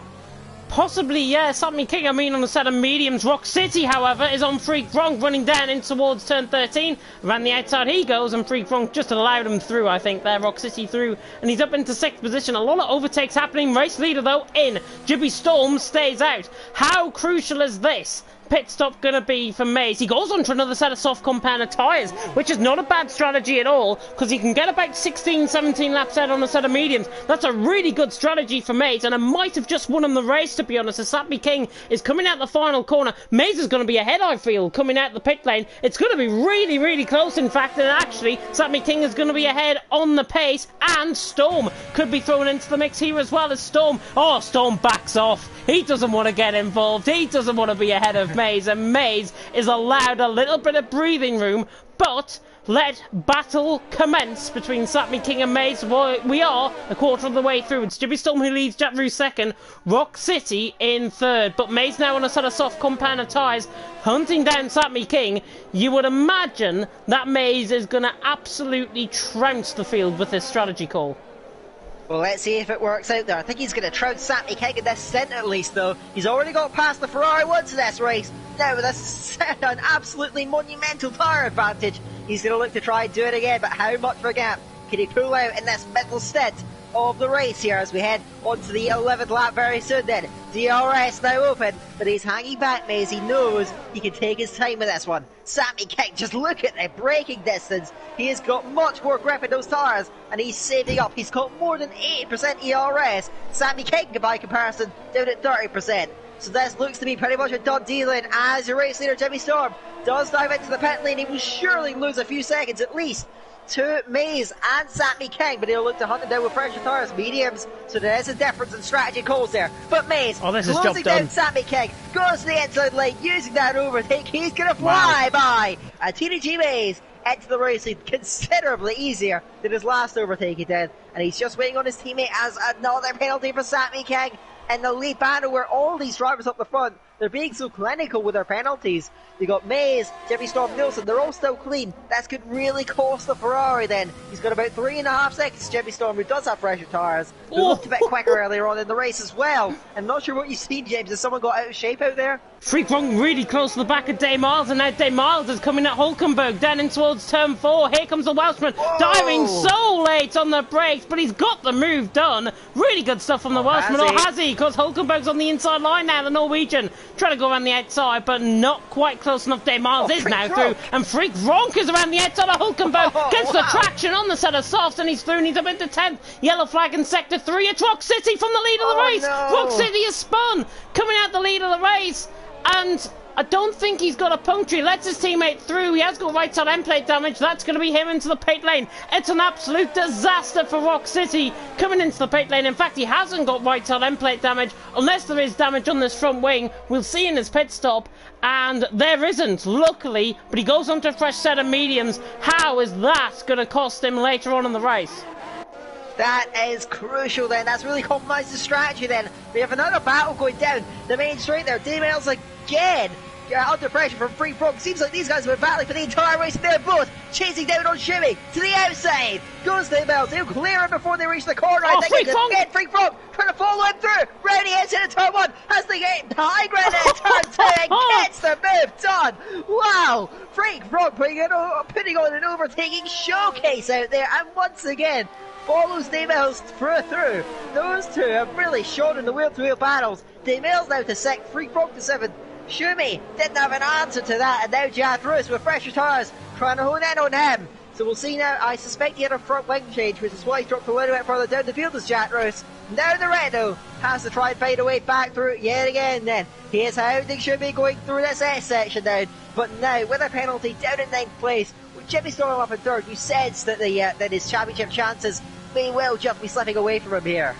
Possibly, yeah. Sammy King, I mean, on a set of mediums. Rock City, however, is on Freak Gronk, running down in towards turn 13. Around the outside he goes, and Freak Gronk just allowed him through, I think, there. Rock City through, and he's up into 6th position. A lot of overtakes happening. Race leader, though, in. Jibby Storm stays out. How crucial is this pit stop going to be for Maze? He goes on to another set of soft compounder tyres, which is not a bad strategy at all, because he can get about 16, 17 laps out on a set of mediums. That's a really good strategy for Maze, and it might have just won him the race, to be honest, as Sammy King is coming out the final corner. Maze is going to be ahead, I feel, coming out the pit lane. It's going to be really, really close, in fact, and actually, Sammy King is going to be ahead on the pace, and Storm could be thrown into the mix here as well as Storm. Oh, Storm backs off. He doesn't want to get involved. He doesn't want to be ahead of Maze, and Maze is allowed a little bit of breathing room, but let battle commence between Sammy King and Maze. We are a quarter of the way through. It's Jimmy Storm who leads, Jack Roos second, Rock City in third, but Maze now on a set of soft compounder tyres, hunting down Sammy King. You would imagine that Maze is going to absolutely trounce the field with this strategy call. Well, let's see if it works out there. I think he's going to trounce Sammy King in this stint at least, though. He's already got past the Ferrari once in this race. Now, with an absolutely monumental tyre advantage, he's going to look to try and do it again. But how much of a gap can he pull out in this middle stint? of the race here as we head onto the 11th lap very soon then. DRS now open, but he's hanging back, Maze. He knows he can take his time with this one. Sammy King, just look at the braking distance. He has got much more grip in those tyres, and he's saving up. He's got more than 80% ERS. Sammy King, by comparison, down at 30%. So this looks to be pretty much a done deal in as your race leader, Jimmy Storm, does dive into the pit lane. He will surely lose a few seconds at least to Maze and Sammy King, but he'll look to hunt him down with pressure tires, mediums, so there is a difference in strategy calls there. But Maze, closing down Sammy King, goes to the inside lane, using that overtake, he's going to fly by. And TTG Maze into the race lead considerably easier than his last overtake he did, and he's just waiting on his teammate as another penalty for Sammy King in the lead battle, where all these drivers up the front, they're being so clinical with their penalties. You got Maze, Jimmy Storm, Nielsen, they're all still clean. That could really cost the Ferrari then. He's got about 3.5 seconds, Jimmy Storm, who does have pressure tyres. He looked a bit quicker earlier on in the race as well. I'm not sure what you've seen, James. Has someone got out of shape out there? Freak Run really close to the back of Day Miles, and now Day Miles is coming at Hulkenberg, down in towards turn 4. Here comes the Welshman, diving so late on the brakes, but he's got the move done. Really good stuff from the Welshman, or has he? Because Hulkenberg's on the inside line now, the Norwegian, trying to go around the outside, but not quite close enough. Day Miles is now through, and Freak Ronk is around the outside of Hulkenberg, gets the traction on the set of softs, and he's through, and he's up into 10th. Yellow flag in sector 3. It's Rock City from the lead of the race. Rock City is spun, coming out the lead of the race. And I don't think he's got a puncture. He lets his teammate through. He has got right side end plate damage. That's going to be him into the pit lane. It's an absolute disaster for Rock City coming into the pit lane. In fact, he hasn't got right side end plate damage unless there is damage on this front wing. We'll see in his pit stop. And there isn't, luckily. But he goes onto a fresh set of mediums. How is that going to cost him later on in the race? That is crucial then. That's really compromised the strategy then. We have another battle going down the main straight there. D-Mails again under pressure from Free Frog. Seems like these guys have been battling for the entire race. They're both chasing down on Shimmy to the outside. Goes D-Mails. They'll clear him before they reach the corner. I think it's Free Frog trying to follow him through. Round he is into turn 1. Has to get high ground in turn 2 and gets the move done. Wow. Freak Frog putting on an overtaking showcase out there. And once again, follows D-Mails through. Those two have really shown in the wheel-to-wheel battles. D-Mails now to 6th, Free Frog to 7th. Shumi didn't have an answer to that, and now Jad Roos with fresher tyres trying to hone in on him. So we'll see now. I suspect he had a front wing change, which is why he dropped a little bit further down the field as Jad Roos. Now the Renault has to try and find a way back through yet again then. He is hounding Shumi going through this S section down, but now with a penalty down in 9th place, with Jimmy Storm up in 3rd, you sense that that his championship chances may well just be slipping away from him here.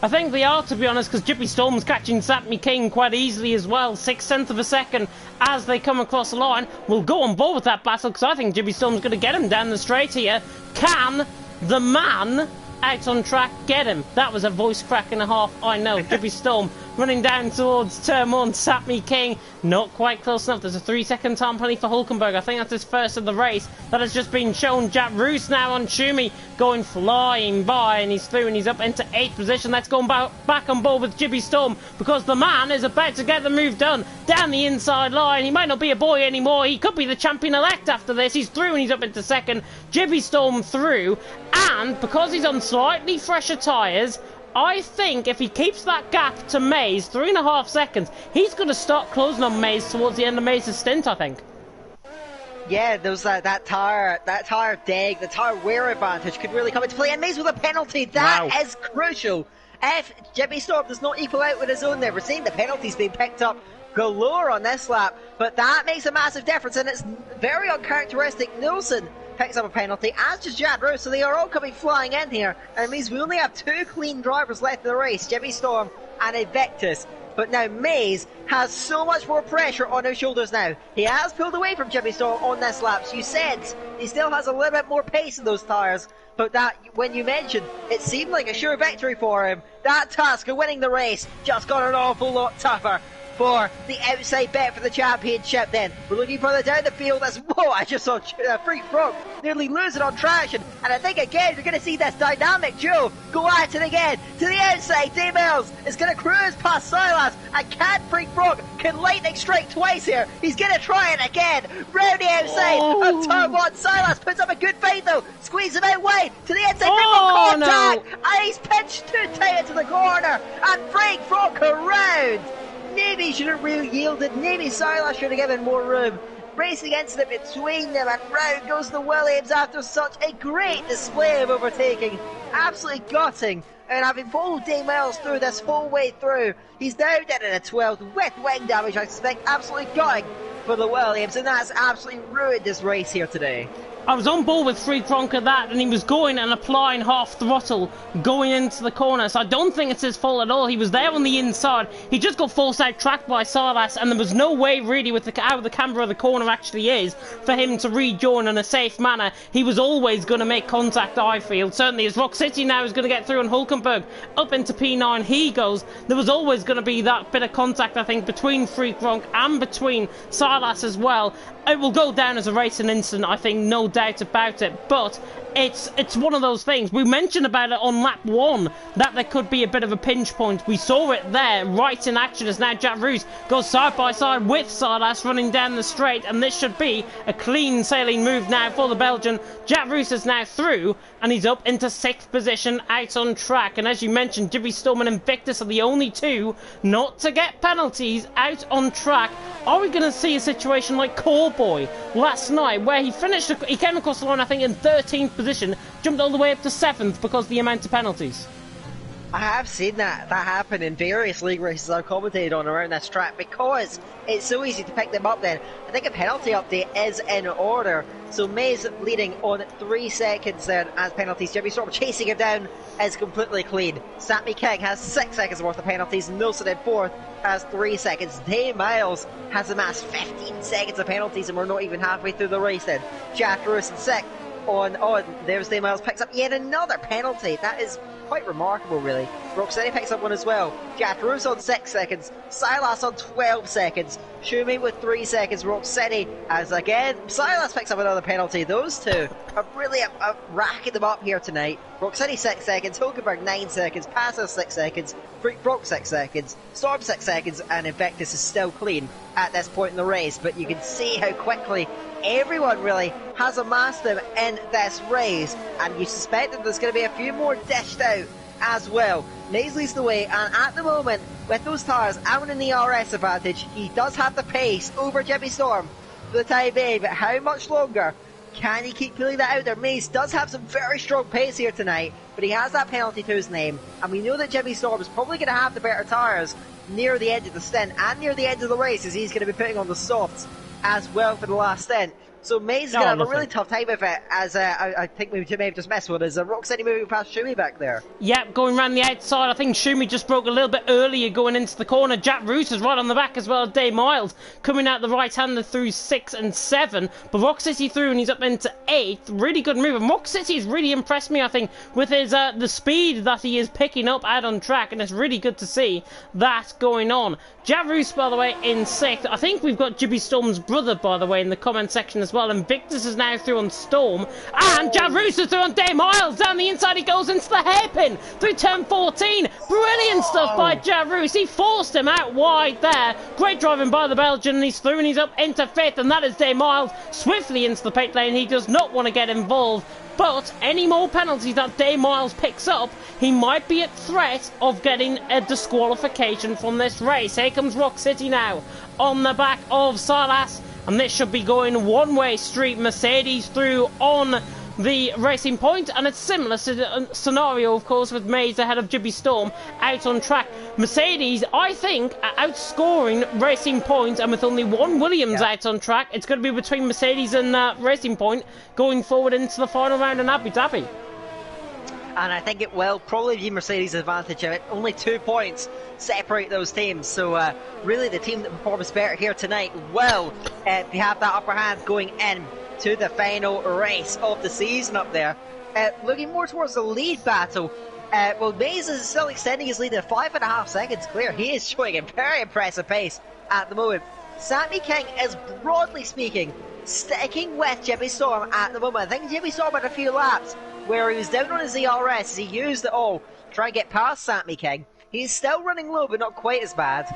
I think they are, to be honest, because Jimmy Storm's catching Sammy King quite easily as well. 6/10 of a second as they come across the line. We'll go on board with that battle because I think Jimmy Storm's going to get him down the straight here. Can the man out on track get him? That was a voice crack and a half, I know. Jimmy Storm running down towards turn 1. Sammy King not quite close enough. There's a 3-second time penalty for Hulkenberg. I think that's his first of the race. That has just been shown. Jack Roos now on Shumi going flying by, and he's through and he's up into 8th position. Let's go back on board with Jimmy Storm because the man is about to get the move done down the inside line. He might not be a boy anymore. He could be the champion-elect after this. He's through and he's up into 2nd. Jimmy Storm through, and because he's on slightly fresher tyres, I think if he keeps that gap to Maze, 3.5 seconds, he's going to start closing on Maze towards the end of Maze's stint, I think. Yeah, there was that tire deg, the tire wear advantage could really come into play. And Maze with a penalty, that is crucial. If Jimmy Storm does not equal out with his own there, we're seeing the penalties being picked up galore on this lap, but that makes a massive difference, and it's very uncharacteristic. Nielsen picks up a penalty, as does Jad Roos, so they are all coming flying in here, and it means we only have 2 clean drivers left in the race, Jimmy Storm and Invictus. But now Maze has so much more pressure on his shoulders now. He has pulled away from Jimmy Storm on this lap, so you sense he still has a little bit more pace in those tyres. But that, when you mentioned, it seemed like a sure victory for him. That task of winning the race just got an awful lot tougher for the outside bet for the championship then. We're looking further down the field as, whoa, I just saw Freak Frog nearly losing on traction. And I think again, you're going to see this dynamic duo go at it again. To the outside, TTML is going to cruise past Silas. And can Freak Frog can lightning strike twice here. He's going to try it again. Round the outside of turn 1. Silas puts up a good fight though. Squeeze him out wide. To the inside, Freak Frog contact. No. And he's pinched too tight into the corner. And Freak Frog around. Maybe he should have really yielded. Maybe Silas should have given more room. Racing against it between them, and round goes the Williams after such a great display of overtaking. Absolutely gutting. And having followed TTML through this whole way through, he's now down in a 12th with wing damage, I suspect, absolutely gutting for the Williams, and that's absolutely ruined this race here today. I was on board with Freak Frog at that, and he was going and applying half throttle going into the corner, so I don't think it's his fault at all. He was there on the inside. He just got forced out tracked by Silas, and there was no way really with how the camber of the corner actually is for him to rejoin in a safe manner. He was always going to make contact, I feel. Certainly as Rock City now is going to get through on Hulkenberg up into P9 he goes. There was always going to be that bit of contact, I think, between Freak Frog and between Silas as well. It will go down as a racing incident, I think, no doubt about it, but it's one of those things. We mentioned about it on lap 1 that there could be a bit of a pinch point. We saw it there right in action as now Jack Roos goes side by side with Silas running down the straight, and this should be a clean sailing move now for the Belgian. Jack Roos is now through and he's up into 6th position out on track, and as you mentioned, Jibby Storm and Invictus are the only two not to get penalties out on track. Are we going to see a situation like Callboy last night where he came across the line I think in 13th position, jumped all the way up to 7th because of the amount of penalties? I have seen that happen in various league races I've commentated on around this track because it's so easy to pick them up then. I think a penalty update is in order. So Mays leading on 3 seconds then as penalties. Jimmy Storm chasing him down is completely clean. Sammy King has 6 seconds worth of penalties. Nilsson in 4th has 3 seconds. Dave Miles has amassed 15 seconds of penalties, and we're not even halfway through the race then. Jack Roos in 6th. There's Dave Miles picks up yet another penalty. That is quite remarkable, really. Rock City picks up one as well. Jack Roos on 6 seconds. Silas on 12 seconds. Schumi with 3 seconds. Rock City as again Silas picks up another penalty. Those two are really racking them up here tonight. Rock City 6 seconds. Hulkenberg 9 seconds. Passer 6 seconds. Freak Frog 6 seconds. Storm 6 seconds. And Invictus is still clean at this point in the race. But you can see how quickly everyone really has amassed them in this race, and you suspect that there's going to be a few more dished out as well. Mays leads the way, and at the moment, with those tires out in the RS advantage, he does have the pace over Jimmy Storm for the time being, but how much longer can he keep pulling that out there? Mays does have some very strong pace here tonight, but he has that penalty to his name, and we know that Jimmy Storm is probably going to have the better tires near the end of the stint and near the end of the race, as he's going to be putting on the softs as well for the last stint. So Mays is going to have a really tough time with it, as I think we may have just missed one, as Rock City moving past Schumi back there. Yep, going around the outside. I think Schumi just broke a little bit earlier going into the corner. Jack Roos is right on the back as well as Dave Miles coming out the right-hander through 6 and 7. But Rock City through and he's up into 8th. Really good move. And Rock City has really impressed me, I think, with his the speed that he is picking up out on track. And it's really good to see that going on. Jack Roos, by the way, in 6th. I think we've got Jibby Storm's brother, by the way, in the comment section as well. And Victus is now through on Storm. And Jack Roos is through on Dave Miles. Down the inside he goes into the hairpin through turn 14. Brilliant stuff by Jack Roos. He forced him out wide there. Great driving by the Belgian. And he's through and he's up into 5th. And that is Dave Miles swiftly into the pit lane. He does not want to get involved. But any more penalties that Dave Miles picks up, he might be at threat of getting a disqualification from this race. Here comes Rock City now on the back of Silas, and this should be going one-way street. Mercedes through on the Racing Point, and it's similar scenario, of course, with Mays ahead of Jibby Storm out on track. Mercedes, I think, are outscoring Racing Point, and with only one Williams out on track, it's going to be between Mercedes and Racing Point going forward into the final round in Abu Dhabi. And I think it will probably be Mercedes' advantage of it. Only 2 points separate those teams. So really the team that performs better here tonight will have that upper hand going in to the final race of the season up there. Looking more towards the lead battle. Well, Mays is still extending his lead at 5.5 seconds clear. He is showing a very impressive pace at the moment. Sammy King is, broadly speaking, sticking with Jimmy Storm at the moment. I think Jimmy Storm had a few laps where he was down on his ERS as he used it all to try and get past Sammy King. He's still running low, but not quite as bad.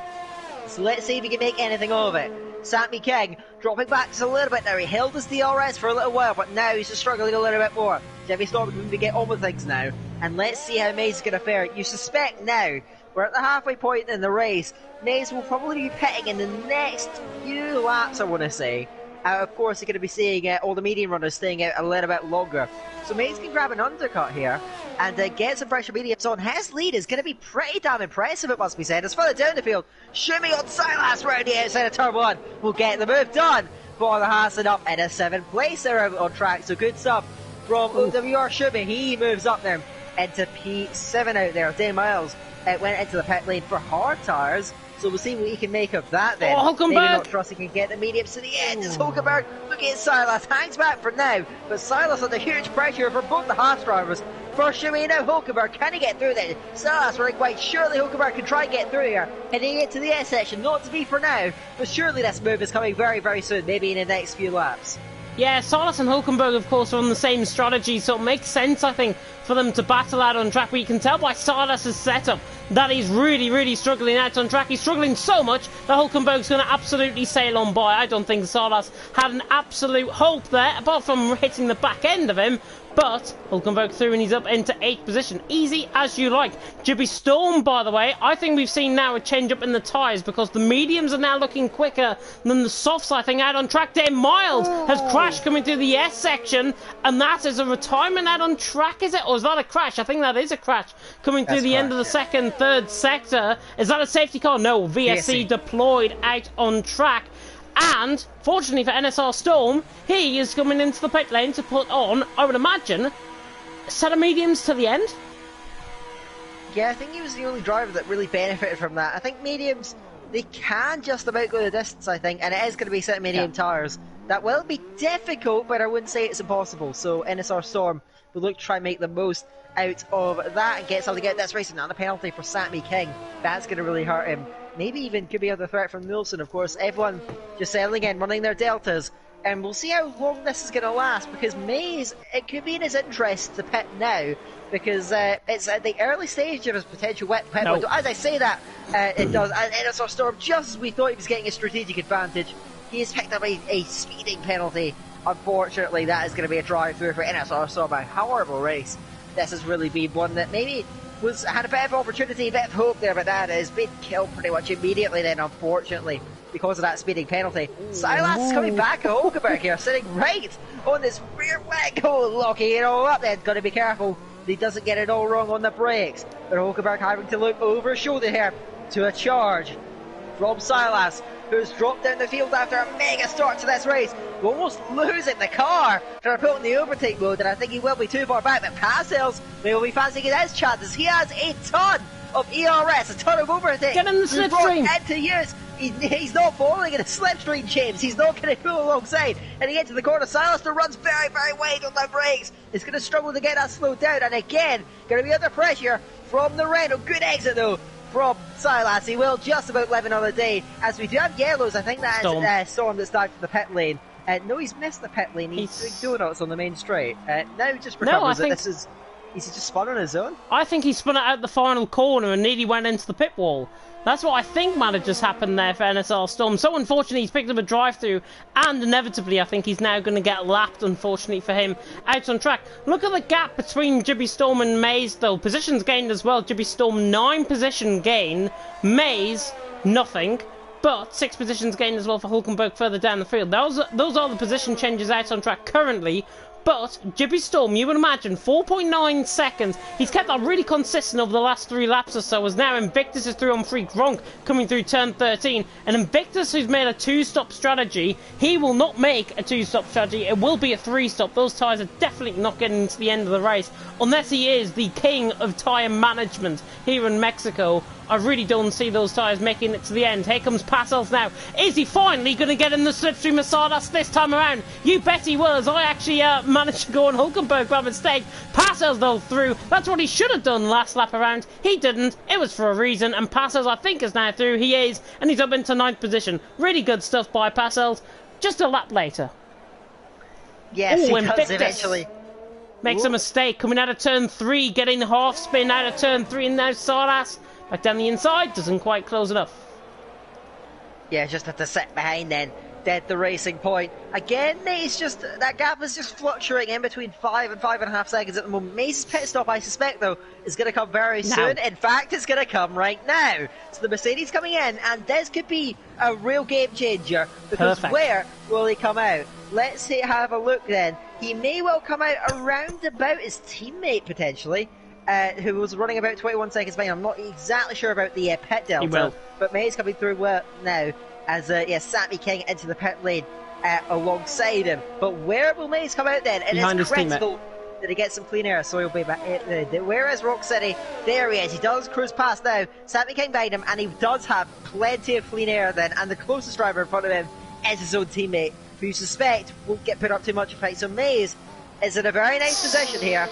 So let's see if he can make anything of it. Sammy King dropping back just a little bit now. He held his DRS for a little while, but now he's just struggling a little bit more. Jimmy Storm can maybe get on with things now. And let's see how Maze is going to fare. You suspect now, we're at the halfway point in the race. Maze will probably be pitting in the next few laps, I want to say. Of course, you're going to be seeing all the medium runners staying out a little bit longer. So Maze can grab an undercut here and get some pressure mediums on. His lead is going to be pretty damn impressive, it must be said. As further down the field, Shumi on Silas round the outside of turn 1 will get the move done for the Hasan up in a 7th place there on track. So good stuff from OWR Shumi. He moves up there into P7 out there. 10 miles. It went into the pit lane for hard tyres. So we'll see what he can make of that then. Oh, Maybe not trust he can get the mediums to the end. It's Hulkenberg looking at Silas. Hangs back for now. But Silas under huge pressure from both the Haas drivers. First Shumi, now Hulkenberg. Can he get through there? Silas running quite. Surely Hulkenberg can try and get through here. Heading into the S section. Not to be for now. But surely this move is coming very, very soon. Maybe in the next few laps. Yeah, Silas and Hulkenberg, of course, are on the same strategy, so it makes sense, I think, for them to battle out on track. But you can tell by Silas's setup that he's really, really struggling out on track. He's struggling so much that Hulkenberg's going to absolutely sail on by. I don't think Silas had an absolute hope there, apart from hitting the back end of him. But Hulkenberg through and he's up into 8th position. Easy as you like. Jibby Storm, by the way, I think we've seen now a change up in the tyres because the mediums are now looking quicker than the softs, I think, out on track. 10 miles has crashed coming through the S section, and that is a retirement out on track, is it? Or is that a crash? I think that is a crash coming through the end of the second, third sector. Is that a safety car? No, VSC deployed out on track. And, fortunately for NSR Storm, he is coming into the pit lane to put on, I would imagine, a set of mediums to the end. Yeah, I think he was the only driver that really benefited from that. I think mediums, they can just about go the distance, I think, and it is going to be set of medium tyres. That will be difficult, but I wouldn't say it's impossible. So NSR Storm will look to try and make the most out of that and get something out of this race. And not a penalty for Sammy King. That's going to really hurt him. Maybe even could be under threat from Nielsen, of course. Everyone just settling in, running their deltas. And we'll see how long this is going to last, because Maze, it could be in his interest to pit now, because it's at the early stage of his potential wet pit. No. As I say that, it does. And NSR Storm, just as we thought he was getting a strategic advantage, he has picked up a speeding penalty. Unfortunately, that is going to be a drive-through for NSR Storm. A horrible race. This has really been one that maybe had a bit of opportunity, a bit of hope there, but that has been killed pretty much immediately then, unfortunately, because of that speeding penalty. Silas is coming back at Hulkenberg here, sitting right on this rear wing. Oh, locking it all up then. Got to be careful that he doesn't get it all wrong on the brakes. But Hulkenberg having to look over his shoulder here to a charge from Silas, who's dropped down the field after a mega start to this race, almost losing the car trying to put in the overtake mode, and I think he will be too far back. But Passel's will be fancying his chances. He has a ton of ERS, a ton of overtake. Get in the slipstream. Into use. He's not falling in a slipstream, James. He's not going to pull alongside. And he gets to the corner. Silas runs very, very wide on the brakes. He's going to struggle to get that slowed down. And again, going to be under pressure from the Renault. Good exit though from Silas. He will just about live another day. As we do have yellows, I think that is Storm that's died from the pit lane. No, he's missed the pit lane. He's doing donuts on the main straight. Now he just recovers it. This is... Is he just spun on his own? I think he spun it out the final corner and nearly went into the pit wall. That's what I think might have just happened there for NSR Storm. So unfortunately he's picked up a drive-through, and inevitably I think he's now going to get lapped, unfortunately for him, out on track. Look at the gap between Jibby Storm and Maze though. Positions gained as well. Jibby Storm 9 position gain, Maze nothing. But 6 positions gained as well for Hulkenberg further down the field. Those are the position changes out on track currently. But Jibby Storm, you would imagine, 4.9 seconds. He's kept that really consistent over the last 3 laps or so, as now Invictus is through on free. Gronk coming through turn 13. And Invictus, who's made a 2-stop strategy, he will not make a 2-stop strategy. It will be a 3-stop. Those tyres are definitely not getting to the end of the race, unless he is the king of tyre management here in Mexico. I really don't see those tyres making it to the end. Here comes Passels now. Is he finally going to get in the slipstream of Sawdust this time around? You bet he will, as I actually managed to go on Hulkenberg by mistake. Passels though through. That's what he should have done last lap around. He didn't. It was for a reason, and Passels I think is now through. He is, and he's up into 9th position. Really good stuff by Passels. Just a lap later. Yes, Ooh, he does Invictus eventually. makes a mistake, coming out of turn 3, getting the half spin out of turn 3, and now Sawdust back down the inside, doesn't quite close enough. Yeah, just had to sit behind then. Dead the racing point. Again, Maze just, that gap is just fluctuating in between 5 and 5.5 seconds at the moment. Maze's pit stop, I suspect, though, is going to come very soon. In fact, it's going to come right now. So the Mercedes coming in, and this could be a real game changer, because where will he come out? Let's have a look then. He may well come out around about his teammate, potentially, who was running about 21 seconds behind. I'm not exactly sure about the pit delta, but Maze coming through now. As Sammy King into the pit lane alongside him. But where will Maze come out then? It is critical that he gets some clean air, so he'll be back. Where is Rock City? There he is. He does cruise past now. Sammy King behind him, and he does have plenty of clean air then. And the closest driver in front of him is his own teammate, who you suspect won't get put up too much of a fight. So Maze is in a very nice position here.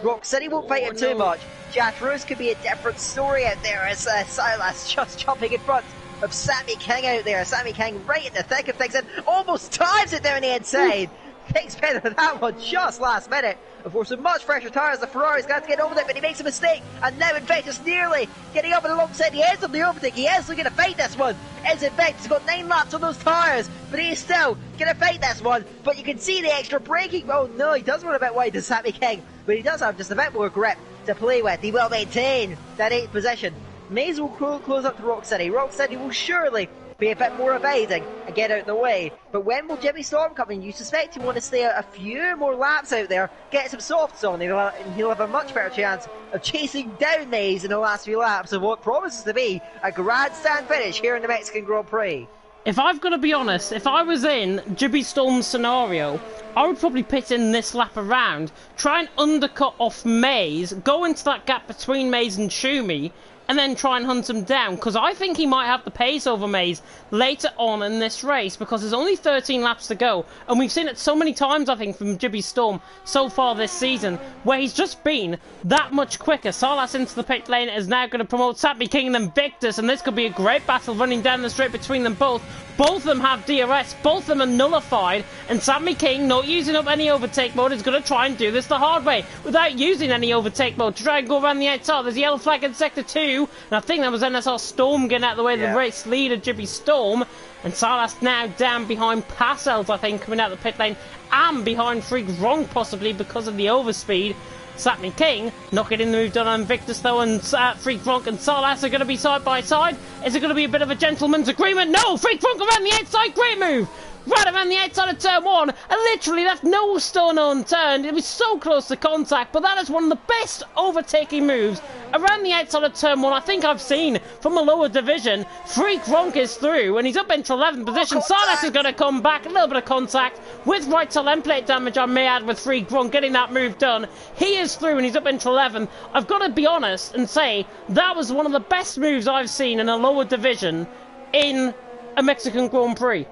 Rock City won't fight him too much. Jatrus could be a different story out there as Silas just jumping in front of Sammy King out there. Sammy King right in the thick of things and almost times it down the inside. King's better than that one just last minute. Of course, with much fresher tyres, the Ferrari's got to get over it, but he makes a mistake. And now Invictus nearly getting up and alongside the edge of the overtake. He is looking to fight this one. Is Invictus? He's got 9 laps on those tyres, but he's still going to fight this one. But you can see the extra braking. Oh no, he does run a bit wide to Sammy King, but he does have just a bit more grip to play with. He will maintain that 8th position. Maze will close up to Rock City. Rock City will surely be a bit more evading and get out of the way. But when will Jimmy Storm come in? You suspect he want to stay a few more laps out there, get some softs on, and he'll have a much better chance of chasing down Maze in the last few laps of what promises to be a grandstand finish here in the Mexican Grand Prix. If I've got to be honest, if I was in Jimmy Storm's scenario, I would probably pit in this lap around, try and undercut off Maze, go into that gap between Maze and Schumi, and then try and hunt him down, because I think he might have the pace over Maze later on in this race, because there's only 13 laps to go, and we've seen it so many times, I think, from Jibby Storm so far this season, where he's just been that much quicker. Salas into the pit lane is now going to promote Sammy King and Invictus, and this could be a great battle running down the straight between them both. Both of them have DRS, both of them are nullified, and Sammy King, not using up any overtake mode, is going to try and do this the hard way, without using any overtake mode, to try and go around the outside. There's a yellow flag in Sector 2, and I think that was NSR Storm getting out of the way of the race leader, Jibby Storm, and Salas now down behind Passels, I think, coming out of the pit lane, and behind Freak Wrong, possibly, because of the overspeed. Sammy King not getting the move done on Invictus though, and Freak Fronk and Salas are going to be side by side. Is it going to be a bit of a gentleman's agreement? No! Freak Fronk around the outside, great move! Right around the outside of turn 1, and literally left no stone unturned. It was so close to contact, but that is one of the best overtaking moves around the outside of turn 1 I think I've seen from a lower division. Freak Ronk is through, and he's up into 11th position. Salas is going to come back, a little bit of contact with right tail end plate damage, I may add, with Freak Ronk getting that move done. He is through, and he's up into 11th. I've got to be honest and say that was one of the best moves I've seen in a lower division in a Mexican Grand Prix.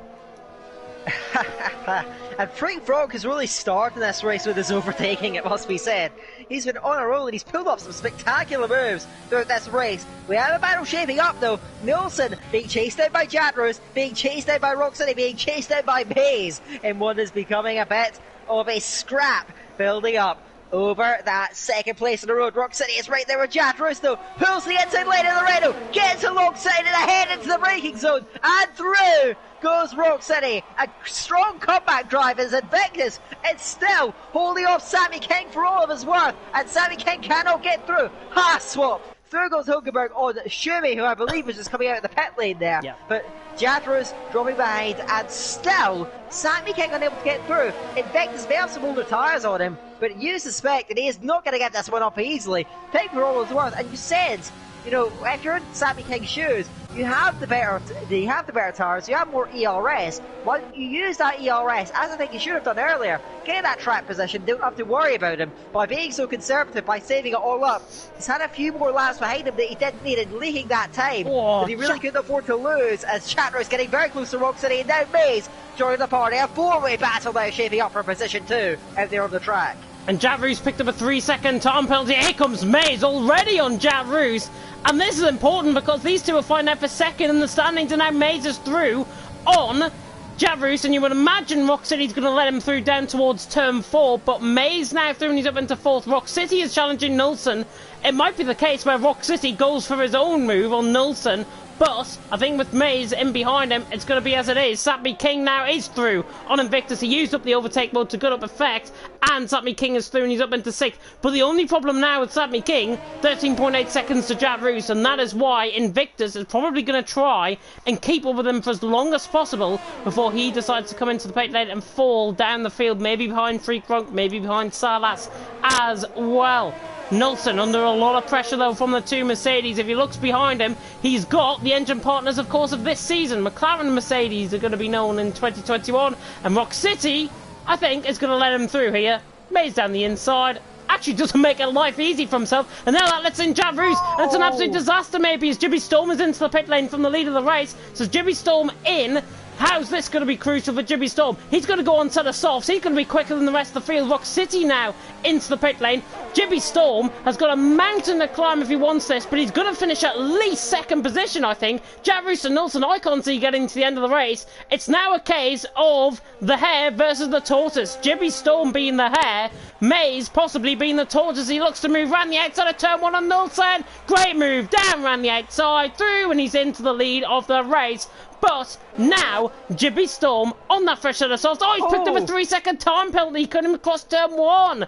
And Freak Frog has really started this race with his overtaking, it must be said. He's been on a roll and he's pulled off some spectacular moves throughout this race. We have a battle shaping up though. Nielsen being chased out by Jatros, being chased out by Rock City, being chased out by Maze, and one is becoming a bit of a scrap building up over that second place on the road. Rock City is right there with Jatros though. Pulls the inside lane of the Rhino, gets alongside and ahead into the braking zone, and through goes Rock City. A strong comeback drive as Invictus is still holding off Sammy King for all of his worth, and Sammy King cannot get through. Ha swap. Through goes Hulkenberg on Schumi, who I believe was just coming out of the pit lane there. Yeah. But Jatros dropping behind, and still Sammy King unable to get through. Invictus may have some older tyres on him, but you suspect that he is not going to get this one up easily. Pig for all his worth, and you said You know, if you're in Sammy King's shoes, you have the better tires, you have more ERS. Well, you use that ERS, as I think you should have done earlier. Get in that track position, don't have to worry about him. By being so conservative, by saving it all up, he's had a few more laps behind him that he didn't need and leaking that time. But he really couldn't afford to lose, as Chatro is getting very close to Rock City, and now Maze joining the party. A four-way battle now shaping up for position 2 out there on the track. And Javru's picked up a 3-second time penalty. Here comes Maze already on Javru's. And this is important because these two are fighting out for second in the standings, and now Maze is through on Javru's, and you would imagine Rock City's going to let him through down towards turn 4, but Maze now through and he's up into 4th. Rock City is challenging Nilsson. It might be the case where Rock City goes for his own move on Nilsson, but I think with Maze in behind him, it's going to be as it is. Sapmi King now is through on Invictus. He used up the overtake mode to good up effect, and Sapmi King is through and he's up into 6th. But the only problem now with Sapmi King, 13.8 seconds to Javru's, and that is why Invictus is probably going to try and keep up with him for as long as possible before he decides to come into the pit lane and fall down the field, maybe behind Freak Runk, maybe behind Salas as well. Nilsson under a lot of pressure though from the two Mercedes. If he looks behind him, he's got the engine partners of course of this season. McLaren and Mercedes are going to be known in 2021, and Rock City I think is going to let him through here. Maze down the inside, actually doesn't make it life easy for himself, and now that lets in Javru's, and it's an absolute disaster maybe as Jibby Storm is into the pit lane from the lead of the race. So Jibby Storm in. How's this going to be crucial for Jibby Storm? He's going to go on to the softs. He's going to be quicker than the rest of the field. Rock City now into the pit lane. Jibby Storm has got a mountain to climb if he wants this, but he's going to finish at least 2nd position, I think. Javru's and Nilsson, I can't see getting to the end of the race. It's now a case of the hare versus the tortoise. Jibby Storm being the hare, Maze possibly being the tortoise. He looks to move round the outside of turn 1 on Nilsson. Great move, down round the outside, through, and he's into the lead of the race. But now, Jibby Storm on that fresh set of sauce. Oh, he's picked up a 3-second time penalty. He couldn't even cross turn 1.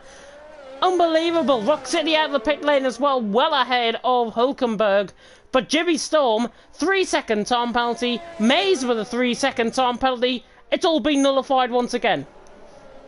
Unbelievable. Rock City out of the pit lane as well, well ahead of Hulkenberg. But Jibby Storm, 3-second time penalty. Maze with a 3-second time penalty. It's all been nullified once again.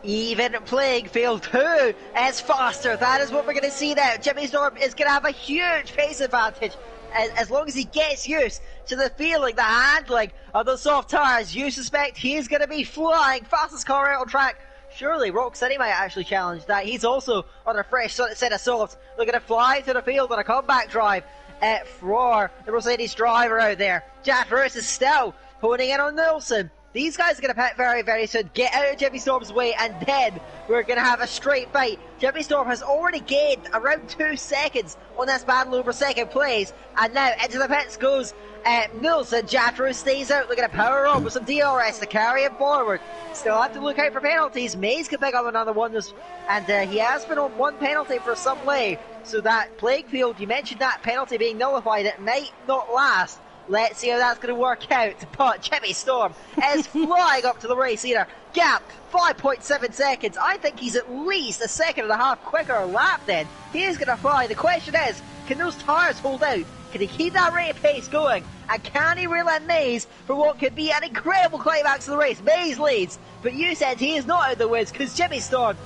Even playing field 2 is faster. That is what we're going to see now. Jibby Storm is going to have a huge pace advantage as long as he gets used to the feeling, the handling of the soft tires. You suspect he's going to be flying, fastest car out on track. Surely Rock City might actually challenge that. He's also on a fresh set of softs, looking to fly to the field on a comeback drive for the Mercedes driver out there. Jack Roos is still honing in on Nilsson. These guys are going to pit very, very soon. Get out of Jibby Storm's way, and then we're going to have a straight fight. Jibby Storm has already gained around 2 seconds on this battle over 2nd place, and now into the pits goes Nilsson. Jatro stays out, looking to power on with some DRS to carry him forward. Still have to look out for penalties. Maze can pick up another one, and he has been on 1 penalty for some way. So that playing field, you mentioned that penalty being nullified, it might not last. Let's see how that's going to work out. But Jibby Storm is flying up to the race leader. Gap, 5.7 seconds. I think he's at least a 1.5 quicker lap then. He is going to fly. The question is, can those tyres hold out? Can he keep that rate of pace going? And can he reel in Maze for what could be an incredible climax of the race? Maze leads, but you said he is not out of the woods because Jibby Storm,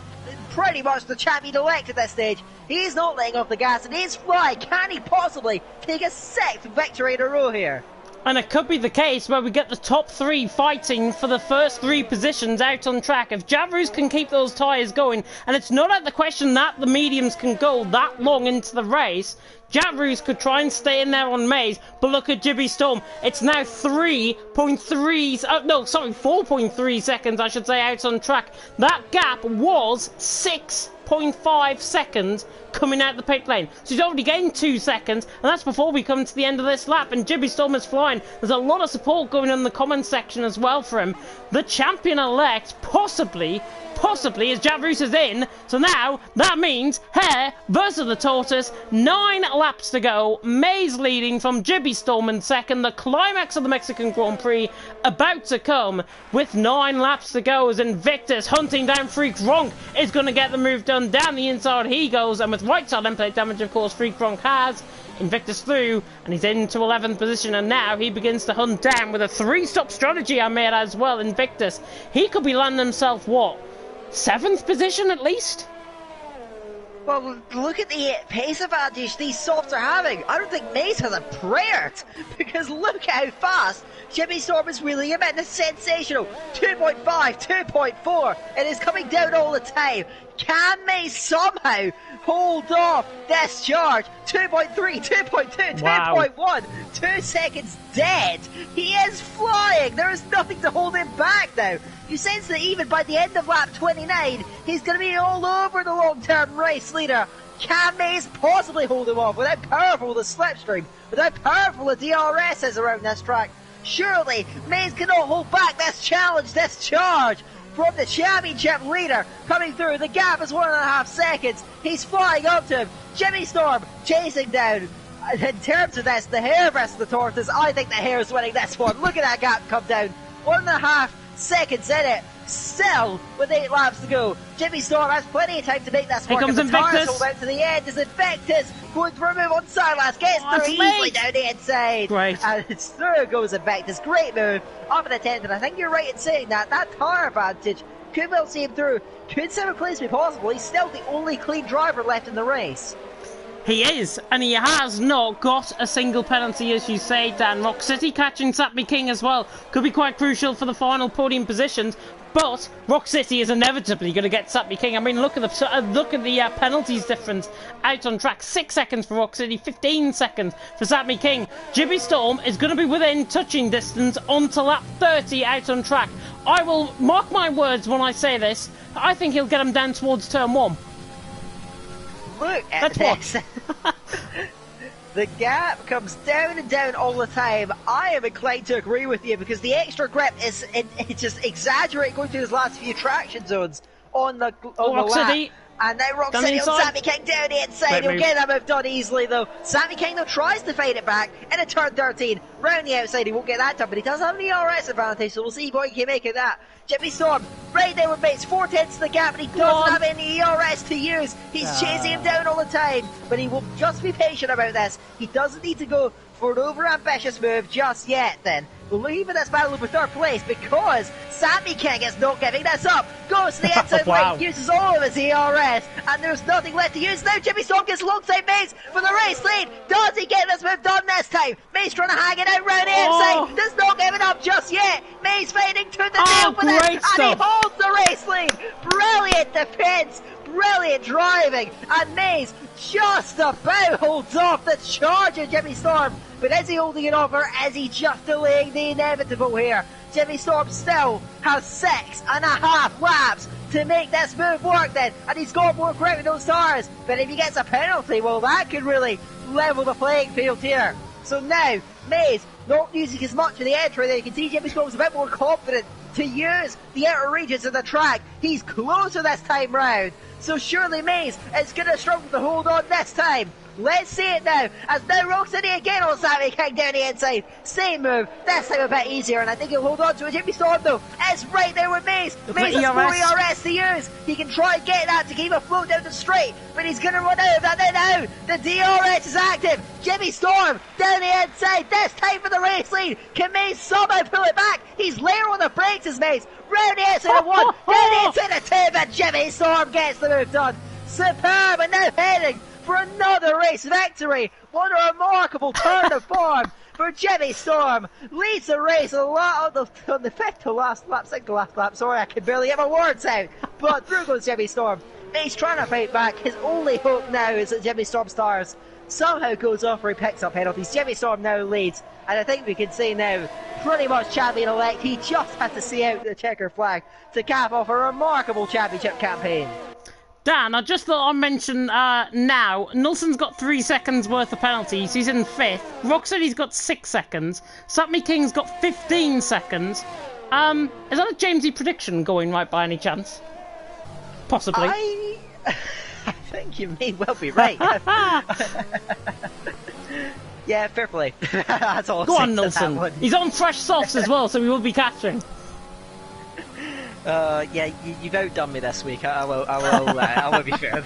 pretty much the champion-elect at this stage, he's not letting off the gas and he's flying. Can he possibly take a 6th victory in a row here? And it could be the case where we get the top 3 fighting for the first 3 positions out on track. If Javru's can keep those tyres going, and it's not out of the question that the mediums can go that long into the race, Javru's could try and stay in there on Maze, but look at Jibby Storm. It's now 4.3 seconds, I should say, out on track. That gap was 6.5 seconds coming out the pit lane. So he's already gained 2 seconds, and that's before we come to the end of this lap, and Jibby Storm is flying. There's a lot of support going on in the comments section as well for him. The champion-elect, possibly, as Javru's is in. So now, that means Hare versus the Tortoise. 9 laps to go. Maze leading from Jibby Storm in 2nd. The climax of the Mexican Grand Prix about to come with 9 laps to go as Invictus hunting down Freak Ronk is going to get the move done. Down the inside he goes, and with right side end plate damage, of course, Freak Ronk has. Invictus through, and he's into 11th position, and now he begins to hunt down with a 3-stop strategy, I made as well. Invictus, he could be landing himself, what, 7th position at least? Well, look at the pace advantage these softs are having. I don't think Maze has a prayer, because look how fast Jimmy Storm is wheeling him in. It's sensational. 2.5, 2.4. It is coming down all the time. Can Maze somehow hold off this charge? 2.3, 2.2, Wow. 2.1. 2 seconds dead. He is flying. There is nothing to hold him back now. You sense that even by the end of lap 29, he's going to be all over the long-term race leader. Can Maze possibly hold him off without powerful the slipstream, without powerful the DRS is around this track? Surely Maze cannot hold back this challenge, this charge from the championship leader coming through. The gap is 1.5 seconds. He's flying up to him. Jimmy Storm chasing down. In terms of this, the hare versus the tortoise, I think the hare is winning this one. Look at that gap come down. 1.5 seconds in it. Still, with 8 laps to go, Jimmy Storm has plenty of time to make this work. Here comes Invictus. Hold out to the end as Invictus going for a move on Silas, gets through easily down the inside. Great. And it's through goes Invictus. Great move up in the 10th, and I think you're right in saying that tire advantage could well see him through. Could 7th place be possible? He's still the only clean driver left in the race. He is, and he has not got a single penalty, as you say, Dan. Rock City catching Satmi King as well could be quite crucial for the final podium positions. But Rock City is inevitably going to get Satmi King. I mean, look at the penalties difference out on track. 6 seconds for Rock City, 15 seconds for Satmi King. Jimmy Storm is going to be within touching distance onto lap 30 out on track. I will mark my words when I say this. I think he'll get him down towards turn 1. Look at this. The gap comes down and down all the time. I am inclined to agree with you because the extra grip is just exaggerating going through his last few traction zones on the Rock lap. City. And now Rock Down City the on inside. Sammy King down the inside. He'll get that move done easily though. Sammy King though tries to fight it back in a turn 13. Round the outside, he won't get that done, but he does have an ERS advantage, so we'll see what he can make of that. Jimmy Storm, right there with mates, 4/10 to the gap, and he doesn't have any ERS to use. He's chasing him down all the time, but he will just be patient about this. He doesn't need to go for an over-ambitious move just yet then. We'll leave this battle for 3rd place because Sammy King is not giving this up. Goes to the inside Wow. lane, uses all of his ERS, and there's nothing left to use. Now Jimmy Storm gets alongside Maze for the race lead. Does he get this move done this time? Maze trying to hang it out round the inside. Does not give it up just yet. Maze fighting to the nail for this, and he holds the race lead. Brilliant defense. Brilliant driving, and Maze just about holds off the charge of Jimmy Storm. But is he holding it off, or is he just delaying the inevitable here? Jimmy Storm still has 6.5 laps to make this move work then, and he's got more grip with those tires. But if he gets a penalty, well, that could really level the playing field here. So now, Maze not using as much of the entry there. You can see Jimmy Storm's a bit more confident to use the outer regions of the track. He's closer this time round. So surely Maze is going to struggle to hold on this time. Let's see it now, as now Rock City again on Sammy King down the inside. Same move, this time a bit easier, and I think he'll hold on to it. Jimmy Storm though is right there with Maze. Maze has 4 ERS to use. He can try and get that to keep afloat down the straight, but he's going to run out of that now. The DRS is active. Jimmy Storm down the inside, this time for the race lead. Can Maze somehow pull it back? He's later on the brakes as Maze. Round the inside of 1, down the inside of 2, but Jimmy Storm gets the move done. Superb, and now heading for another race victory. What a remarkable turn of form for Jimmy Storm. Leads the race a lot on the 5th to last lap, 6th to last lap. Sorry, I can barely get my words out. But through goes Jimmy Storm. He's trying to fight back. His only hope now is that Jimmy Storm stars somehow goes off or he picks up penalties. Jimmy Storm now leads, and I think we can say now, pretty much champion-elect. He just had to see out the checker flag to cap off a remarkable championship campaign. Dan, I just thought I'd mention now, Nelson's got 3 seconds worth of penalties. He's in 5th. Rock City's got 6 seconds. Satmi King's got 15 seconds. Is that a Jamesy prediction going right by any chance? Possibly. I think you may well be right. Yeah, fair play. That's all. Go on, Nelson. He's on fresh softs as well, so we will be catching. Yeah, you've outdone me this week. I will be fair.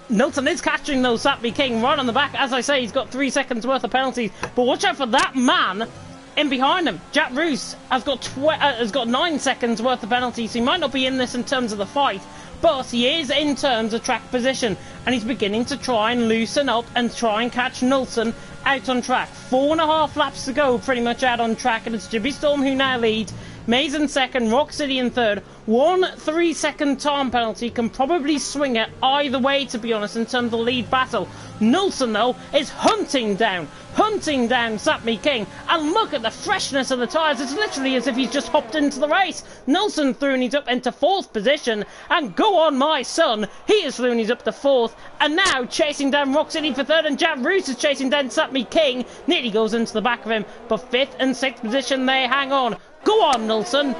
Nelson is catching though, Satmi King right on the back. As I say, he's got 3 seconds worth of penalties. But watch out for that man in behind him. Jack Roos has got 9 seconds worth of penalties. He might not be in this in terms of the fight, but he is in terms of track position, and he's beginning to try and loosen up and try and catch Nilsson out on track. 4.5 laps to go, pretty much out on track, and it's Jibby Storm who now leads. Maze in second, Rock City in third. 1 3-second time penalty can probably swing it either way, to be honest, in terms of the lead battle. Nilsson, though, is hunting down Satmi King, and look at the freshness of the tyres. It's literally as if he's just hopped into the race. Nilsson Throonies up into 4th position, and go on my son, he is Throonies up to 4th, and now chasing down Rock City for 3rd, and Jack Roos is chasing down Satmi King, nearly goes into the back of him, but 5th and 6th position they hang on. Go on, Nilsson.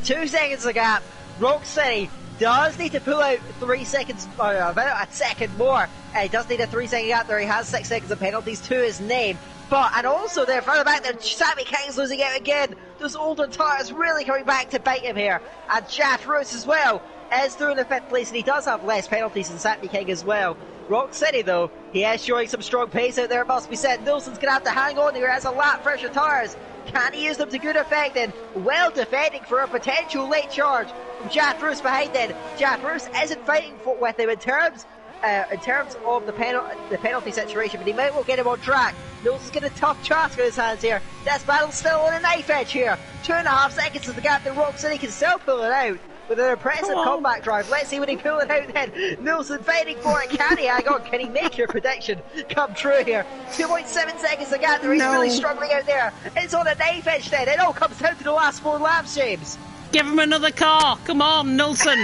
2 seconds of gap. Rock City does need to pull out 3 seconds, about a second more. He does need a 3-second gap there. He has 6 seconds of penalties to his name. And also there, further back there, Sammy King's losing out again. Those older tyres really coming back to bite him here. And Jaff Roos as well is through in the 5th place, and he does have less penalties than Sammy King as well. Rock City, though, he is showing some strong pace out there, it must be said. Nilsson's going to have to hang on here as a lap fresher tyres. Can he use them to good effect then? Well defending for a potential late charge from Jaff Roos behind then. Jaff Roos isn't fighting with him in terms of the penalty situation, but he might well get him on track. Nilsson's got a tough task in his hands here. This battle's still on a knife edge here. 2.5 seconds is the gap that Rock City can still pull it out with an impressive comeback drive. Let's see when he pull it out then. Nilsson fighting for it. Can he hang on? Can he make your prediction come true here? 2.7 seconds the gap there. He's really struggling out there. It's on a knife edge then. It all comes down to the last 4 laps, James. Give him another car. Come on, Nilsson.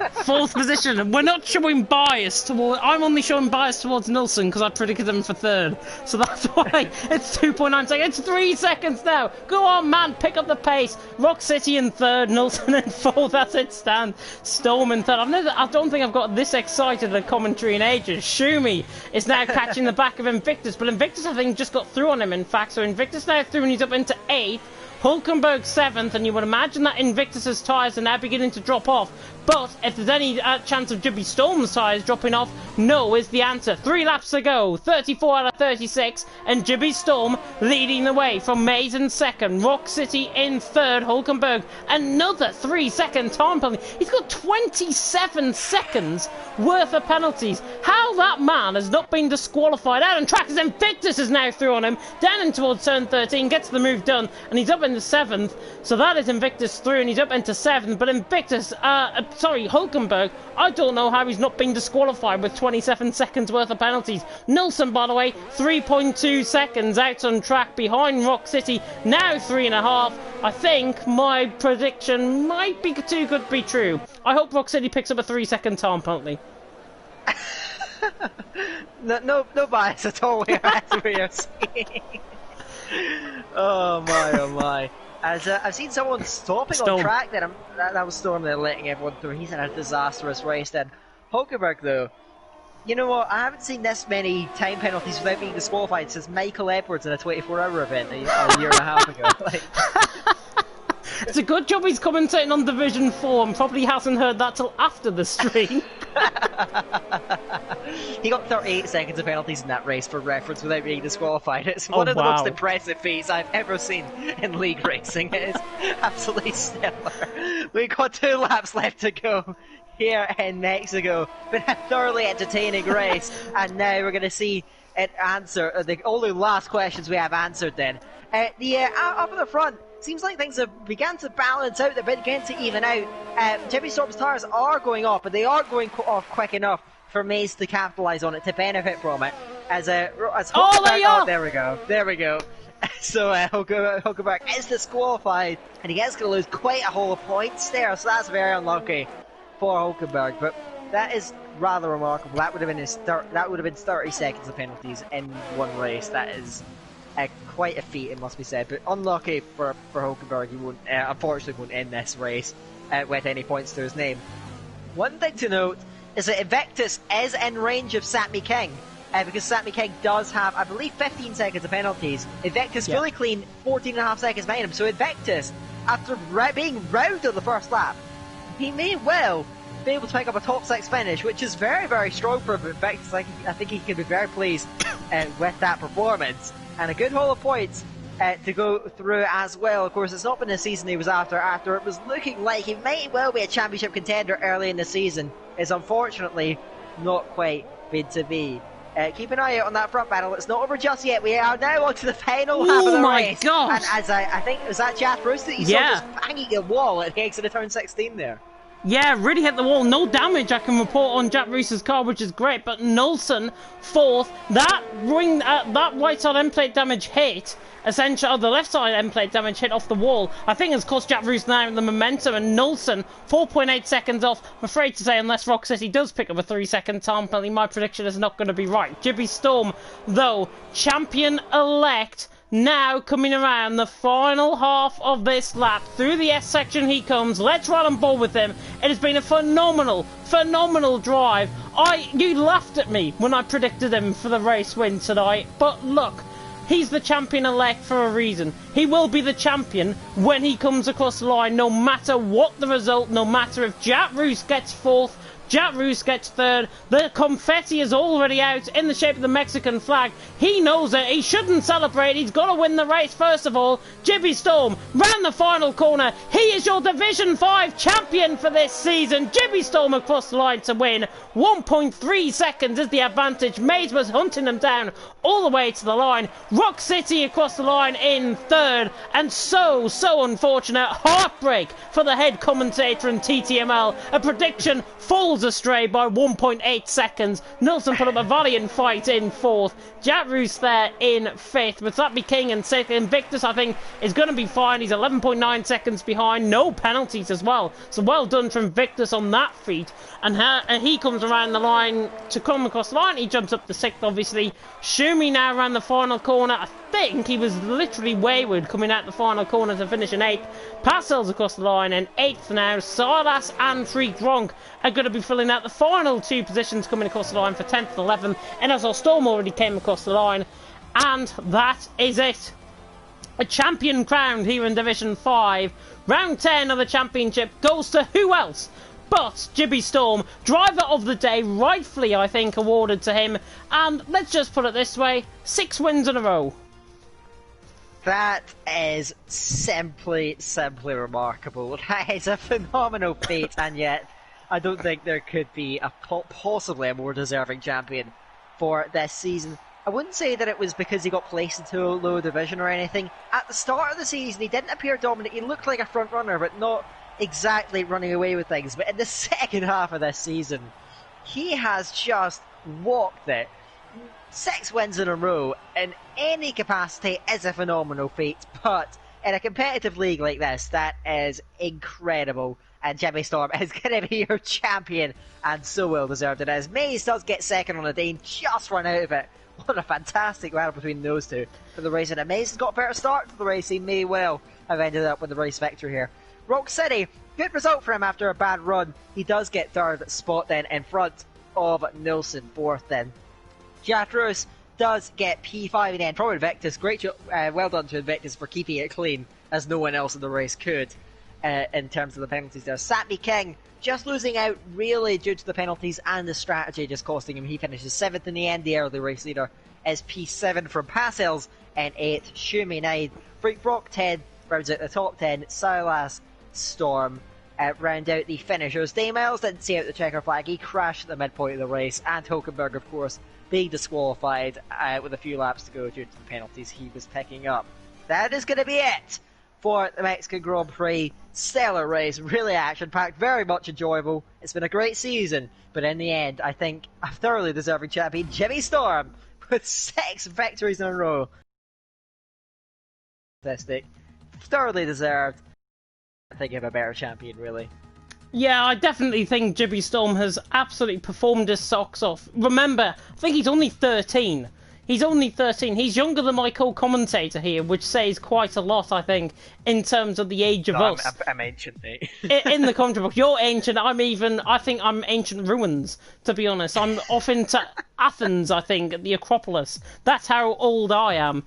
4th position. We're not showing bias towards... I'm only showing bias towards Nilsson because I predicted him for 3rd. So that's why it's 2.9 seconds. It's 3 seconds now. Go on, man. Pick up the pace. Rock City in 3rd. Nilsson in 4th. That's it, Stan. Storm in 3rd. I don't think I've got this excited at a commentary in ages. Shumi is now catching the back of Invictus. But Invictus, I think, just got through on him, in fact. So Invictus now through and he's up into 8th. Hulkenberg 7th, and you would imagine that Invictus's tyres are now beginning to drop off. But if there's any chance of Jibby Storm's tyres dropping off, no is the answer. 3 laps to go, 34 out of 36, and Jibby Storm leading the way from Maze in 2nd, Rock City in 3rd, Hulkenberg another 3-second time penalty. He's got 27 seconds worth of penalties. How that man has not been disqualified out on track as Invictus is now through on him, down in towards turn 13, gets the move done, and he's up into 7th. So that is Invictus through, and he's up into 7th, but Invictus, Hulkenberg, I don't know how he's not been disqualified with 27 seconds worth of penalties. Nilsson, by the way, 3.2 seconds out on track behind Rock City, now 3.5. I think my prediction might be too good to be true. I hope Rock City picks up a 3-second time penalty. no bias at all here, as we are seeing. Oh my. As I've seen someone stopping on track there. That was Storm there letting everyone through. He's in a disastrous race then. Hulkenberg, though, you know what? I haven't seen this many time penalties without being disqualified since Michael Edwards in a 24-hour event a year and a half ago. It's a good job he's commentating on Division 4 and probably hasn't heard that till after the stream. He got 38 seconds of penalties in that race for reference without being disqualified. It's one of the most impressive feats I've ever seen in league racing. It is absolutely stellar. We've got 2 laps left to go here in Mexico. Been a thoroughly entertaining race, and now we're going to see it answer the only last questions we have answered then. Up at the front, seems like things have begun to balance out, they've begun to even out. Jimmy Storm's tyres are going off, but they are going off quick enough for Maze to capitalise on it, to benefit from it. There we go. So Hulkenberg is disqualified, and he is going to lose quite a haul of points there, so that's very unlucky for Hulkenberg, but that is rather remarkable. That would have been 30 seconds of penalties in one race. That is quite a feat, it must be said, but unlucky for Hulkenberg. He won't, unfortunately won't end this race with any points to his name. One thing to note is that Invictus is in range of Satmi King, because Satmi King does have, I believe, 15 seconds of penalties. Invictus fully clean, 14.5 seconds behind him, so Invictus, after being round on the first lap, he may well be able to pick up a top 6 finish, which is very, very strong for Invictus. I think he can be very pleased with that performance. And a good haul of points to go through as well. Of course, it's not been the season he was after it was looking like he might well be a championship contender early in the season. It's unfortunately not quite been to be. Keep an eye out on that front battle. It's not over just yet. We are now on to the final half of the race. Oh my god! And as I think, was that Jack Bruce that you saw just banging the wall at the exit of turn 16 there? Yeah, really hit the wall. No damage I can report on Jack Reese's car, which is great. But Nilsson, fourth. That right side end plate damage hit. Essentially, the left side end plate damage hit off the wall. I think it's cost Jack Reese now the momentum. And Nilsson, 4.8 seconds off. I'm afraid to say, unless Rock City does pick up a 3-second time penalty, my prediction is not going to be right. Jibby Storm, though, champion-elect. Now coming around the final half of this lap. Through the S section he comes. Let's run on board with him. It has been a phenomenal drive. You laughed at me when I predicted him for the race win tonight. But look, he's the champion-elect for a reason. He will be the champion when he comes across the line, no matter what the result, no matter if Jack Roos gets fourth, Jack Roos gets third. The confetti is already out in the shape of the Mexican flag. He knows it. He shouldn't celebrate. He's got to win the race first of all. Jibby Storm round the final corner. He is your Division 5 champion for this season. Jibby Storm across the line to win. 1.3 seconds is the advantage. Mays was hunting them down all the way to the line. Rock City across the line in third. And so unfortunate. Heartbreak for the head commentator in TTML. A prediction falls astray by 1.8 seconds. Nilsson put up a valiant fight in fourth. Jack Roos there in fifth. But Slappy King in sixth. Invictus, I think, is going to be fine. He's 11.9 seconds behind. No penalties as well. So well done from Invictus on that feat. And he comes around the line to come across the line. He jumps up to sixth, obviously. Shumi now around the final corner. I think he was literally wayward coming out the final corner to finish in eighth. Parcells across the line in eighth now. Silas and Freak Gronk are going to be filling out the final two positions coming across the line for 10th and 11th. NSL Storm already came across the line. And that is it. A champion crowned here in Division 5. Round 10 of the championship goes to who else but Jibby Storm. Driver of the day, rightfully I think awarded to him. And let's just put it this way, 6 wins in a row. That is simply remarkable. That is a phenomenal feat, and yet I don't think there could be possibly a more deserving champion for this season. I wouldn't say that it was because he got placed into a low division or anything. At the start of the season, he didn't appear dominant. He looked like a front runner, but not exactly running away with things. But in the second half of this season, he has just walked it. 6 wins in a row in any capacity is a phenomenal feat, but in a competitive league like this, that is incredible. And Jimmy Storm is going to be your champion, and so well deserved it is. Mays does get second on the day, just run out of it. What a fantastic battle between those two for the race. And Mays has got a better start to the race. He may well have ended up with the race victory here. Rock City, good result for him after a bad run. He does get third spot then in front of Nilsson, fourth then. Jack Roos does get P5 then from Invictus. Great job, well done to Invictus for keeping it clean, as no one else in the race could in terms of the penalties there. Sappy King just losing out really due to the penalties and the strategy just costing him. He finishes 7th in the end. The early race leader is P7 from Passels and 8th. Shumi 9. Freak Brock 10 rounds out the top 10. Silas Storm round out the finishers. Damiles didn't see out the checker flag. He crashed at the midpoint of the race. And Hulkenberg, of course, being disqualified with a few laps to go due to the penalties he was picking up. That is going to be it for the Mexican Grand Prix. Stellar race, really action-packed, very much enjoyable. It's been a great season, but in the end, I think a thoroughly deserving champion, Jimmy Storm, with 6 victories in a row. Fantastic. Thoroughly deserved. I think of a better champion, really. Yeah, I definitely think Jibby Storm has absolutely performed his socks off. Remember, I think he's only 13. He's only 13. He's younger than my co-commentator here, which says quite a lot, I think, in terms of the age of us. I'm ancient, mate. In the commentary book, you're ancient. I think I'm ancient ruins, to be honest. I'm off into Athens, I think, at the Acropolis. That's how old I am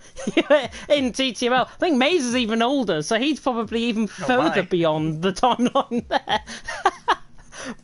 in TTML. I think Mays is even older, so he's probably even further beyond the timeline there.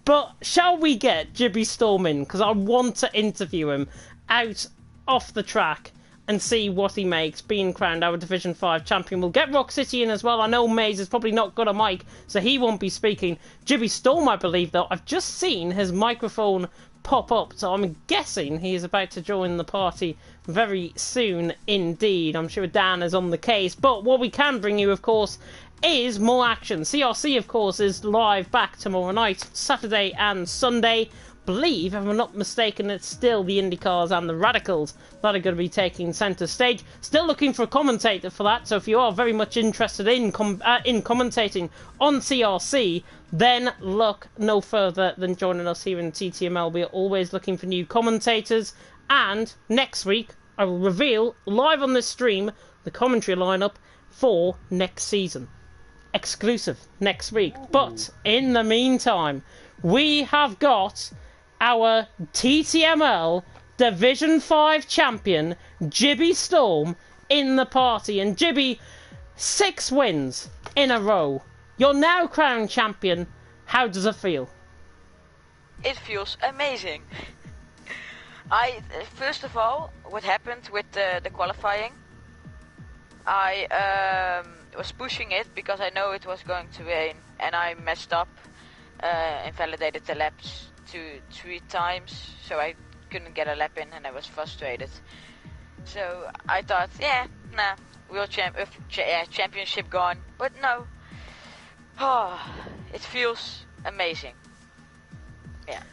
But shall we get Jibby Storm in? Because I want to interview him out off the track and see what he makes, being crowned our Division 5 champion. We'll get Rock City in as well. I know Maze has probably not got a mic, so he won't be speaking. Jibby Storm, I believe, though. I've just seen his microphone pop up, so I'm guessing he is about to join the party very soon indeed. I'm sure Dan is on the case, but what we can bring you, of course, is more action. CRC, of course, is live back tomorrow night, Saturday and Sunday. Believe, if I'm not mistaken, it's still the IndyCars and the Radicals that are going to be taking centre stage. Still looking for a commentator for that, so if you are very much interested in commentating on CRC, then look no further than joining us here in TTML. We are always looking for new commentators, and next week I will reveal live on this stream the commentary lineup for next season. Exclusive next week. But in the meantime, we have got our TTML Division 5 champion, Jibby Storm, in the party. And Jibby, 6 wins in a row. You're now crowned champion. How does it feel? It feels amazing. First of all, what happened with the qualifying, I was pushing it because I know it was going to rain, and I messed up, invalidated the laps 3 times, so I couldn't get a lap in, and I was frustrated. So I thought, championship gone, but no. Oh, it feels amazing. Yeah.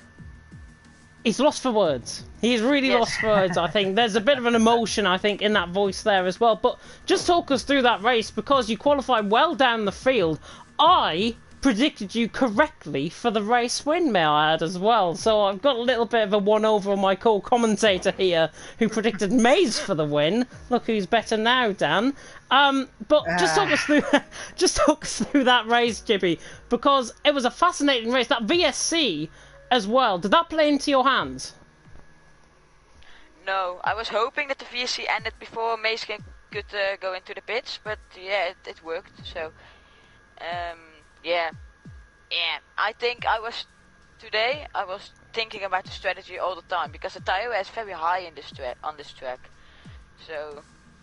He's lost for words. He's really lost for words, I think. There's a bit of an emotion, I think, in that voice there as well. But just talk us through that race, because you qualified well down the field. I predicted you correctly for the race win, may I add, as well. So I've got a little bit of a one-over on my co-commentator here, who predicted Maze for the win. Look who's better now, Dan. But just talk us through that race, Jibby, because it was a fascinating race. That VSC as well, did that play into your hands? No, I was hoping that the VSC ended before Mace could go into the pits, but yeah, it worked. So, yeah. I think I was thinking about the strategy all the time, because the tire wear is very high in on this track. So,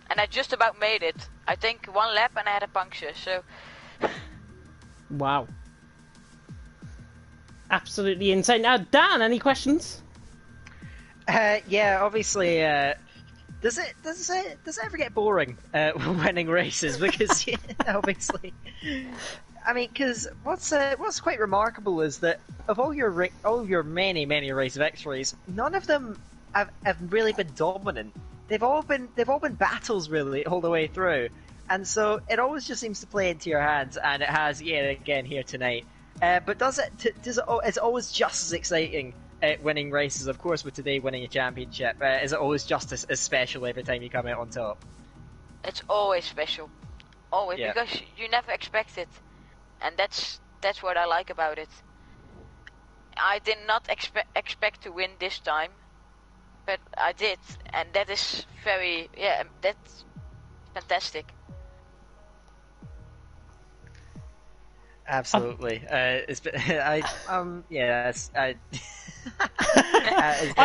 and I just about made it. I think 1 lap and I had a puncture. So, wow. Absolutely insane. Now, Dan, any questions? Yeah, obviously. Does it ever get boring winning races? Because obviously, I mean, because what's quite remarkable is that of all your many race victories, none of them have really been dominant. They've all been battles really all the way through, and so it always just seems to play into your hands, and it has yet again here tonight. But it's always just as exciting winning races, of course, with today winning a championship. Is it always just as special every time you come out on top? It's always special. Always, because you never expect it. And that's what I like about it. I did not expect to win this time, but I did. And that is that's fantastic. Absolutely. I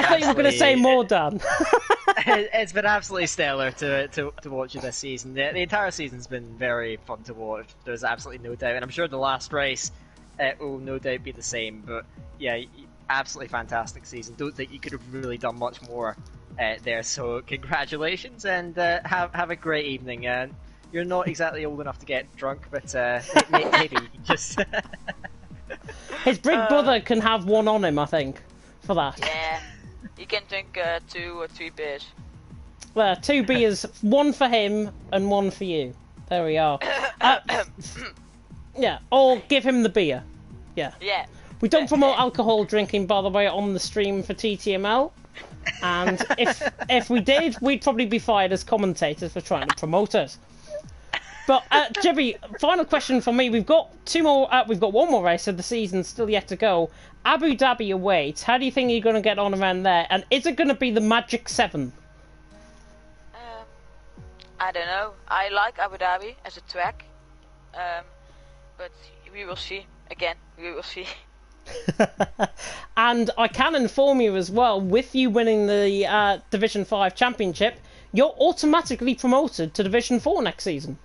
thought you were going to say more, Dan. It's been absolutely stellar to watch this season. The entire season's been very fun to watch. There's absolutely no doubt, and I'm sure the last race will no doubt be the same. But yeah, absolutely fantastic season. Don't think you could have really done much more there. So congratulations, and have a great evening. You're not exactly old enough to get drunk, but maybe you can just... His big brother can have one on him, I think, for that. Yeah, he can drink 2 or 3 beers. Well, 2 beers, 1 for him and 1 for you. There we are. Yeah, or give him the beer. Yeah. Yeah. We don't promote alcohol drinking, by the way, on the stream for TTML. And if we did, we'd probably be fired as commentators for trying to promote us. But Jibby, final question for me. We've got 2 more. We've got 1 more race of the season still yet to go. Abu Dhabi awaits. How do you think you're going to get on around there? And is it going to be the Magic 7? I don't know. I like Abu Dhabi as a track, but we will see. Again, we will see. And I can inform you as well, with you winning the Division 5 championship, you're automatically promoted to Division 4 next season.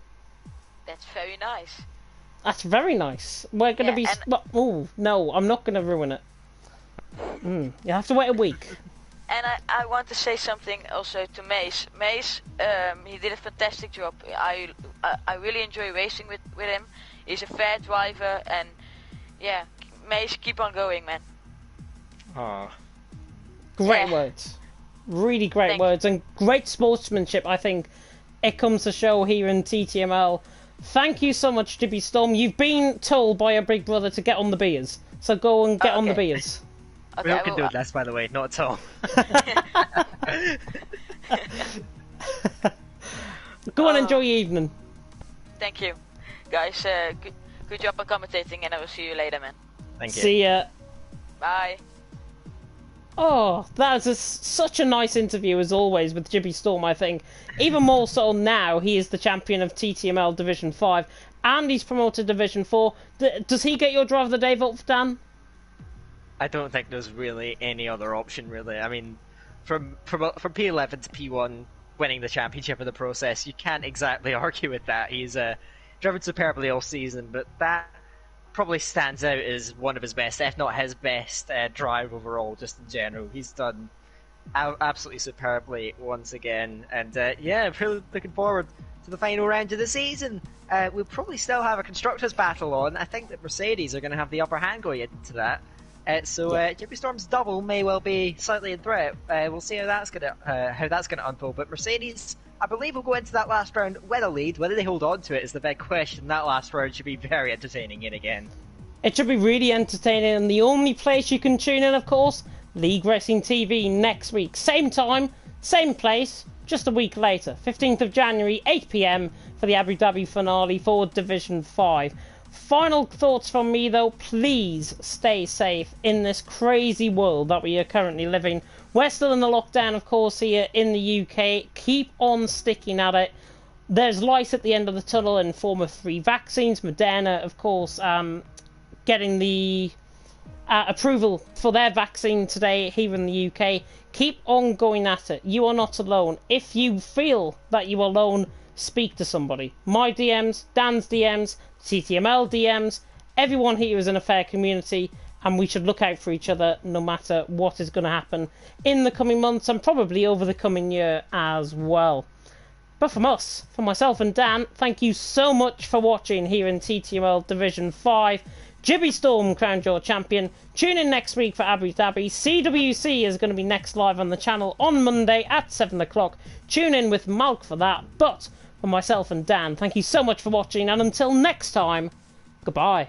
That's very nice. That's very nice. We're going to be... Oh, no, I'm not going to ruin it. You have to wait a week. And I want to say something also to Mace. Mace, he did a fantastic job. I really enjoy racing with him. He's a fair driver, and yeah, Mace, keep on going, man. Great words. Really great words, and great sportsmanship, I think it comes to show here in TTML. Thank you so much, Jibby Storm. You've been told by your big brother to get on the beers, so go and get on the beers. Okay, we all can do less, by the way, not at all. Go and enjoy your evening. Thank you. Guys, good job on commentating, and I will see you later, man. Thank you. See ya. Bye. Oh, that was such a nice interview as always with Jibby Storm, I think. Even more so now, he is the champion of TTML Division 5, and he's promoted Division 4. Does he get your driver of the day vote, Dan? I don't think there's really any other option, really. I mean, from P11 to P1, winning the championship in the process, you can't exactly argue with that. He's driven superbly all season, but that probably stands out as one of his best, if not his best, drive overall, just in general. He's done absolutely superbly once again, and yeah, really looking forward to the final round of the season. We'll probably still have a constructors battle on. I think that Mercedes are going to have the upper hand going into that. So Jibby Storm's double may well be slightly in threat. We'll see how that's gonna unfold. But Mercedes, I believe, will go into that last round with a lead. Whether they hold on to it is the big question. That last round should be very entertaining yet again. It should be really entertaining, and the only place you can tune in, of course, League Racing TV next week. Same time, same place, just a week later. 15th of January, 8 PM for the Abu Dhabi finale for Division 5. Final thoughts from me though, please stay safe in this crazy world that we are currently living. We're still in the lockdown, of course, here in the UK. Keep on sticking at it. There's light at the end of the tunnel in form of 3 vaccines. Moderna, of course, getting the approval for their vaccine today here in the UK. Keep on going at it. You are not alone. If you feel that you are alone, speak to somebody. My DMs, Dan's DMs, TTML DMs, everyone here is in a fair community, and we should look out for each other no matter what is going to happen in the coming months and probably over the coming year as well. But from us, from myself and Dan, thank you so much for watching here in TTML Division 5. Jibby Storm crowned your champion. Tune in next week for Abu Dhabi. CWC is going to be next live on the channel on Monday at 7 o'clock. Tune in with Malk for that. But for myself and Dan, thank you so much for watching, and until next time, goodbye.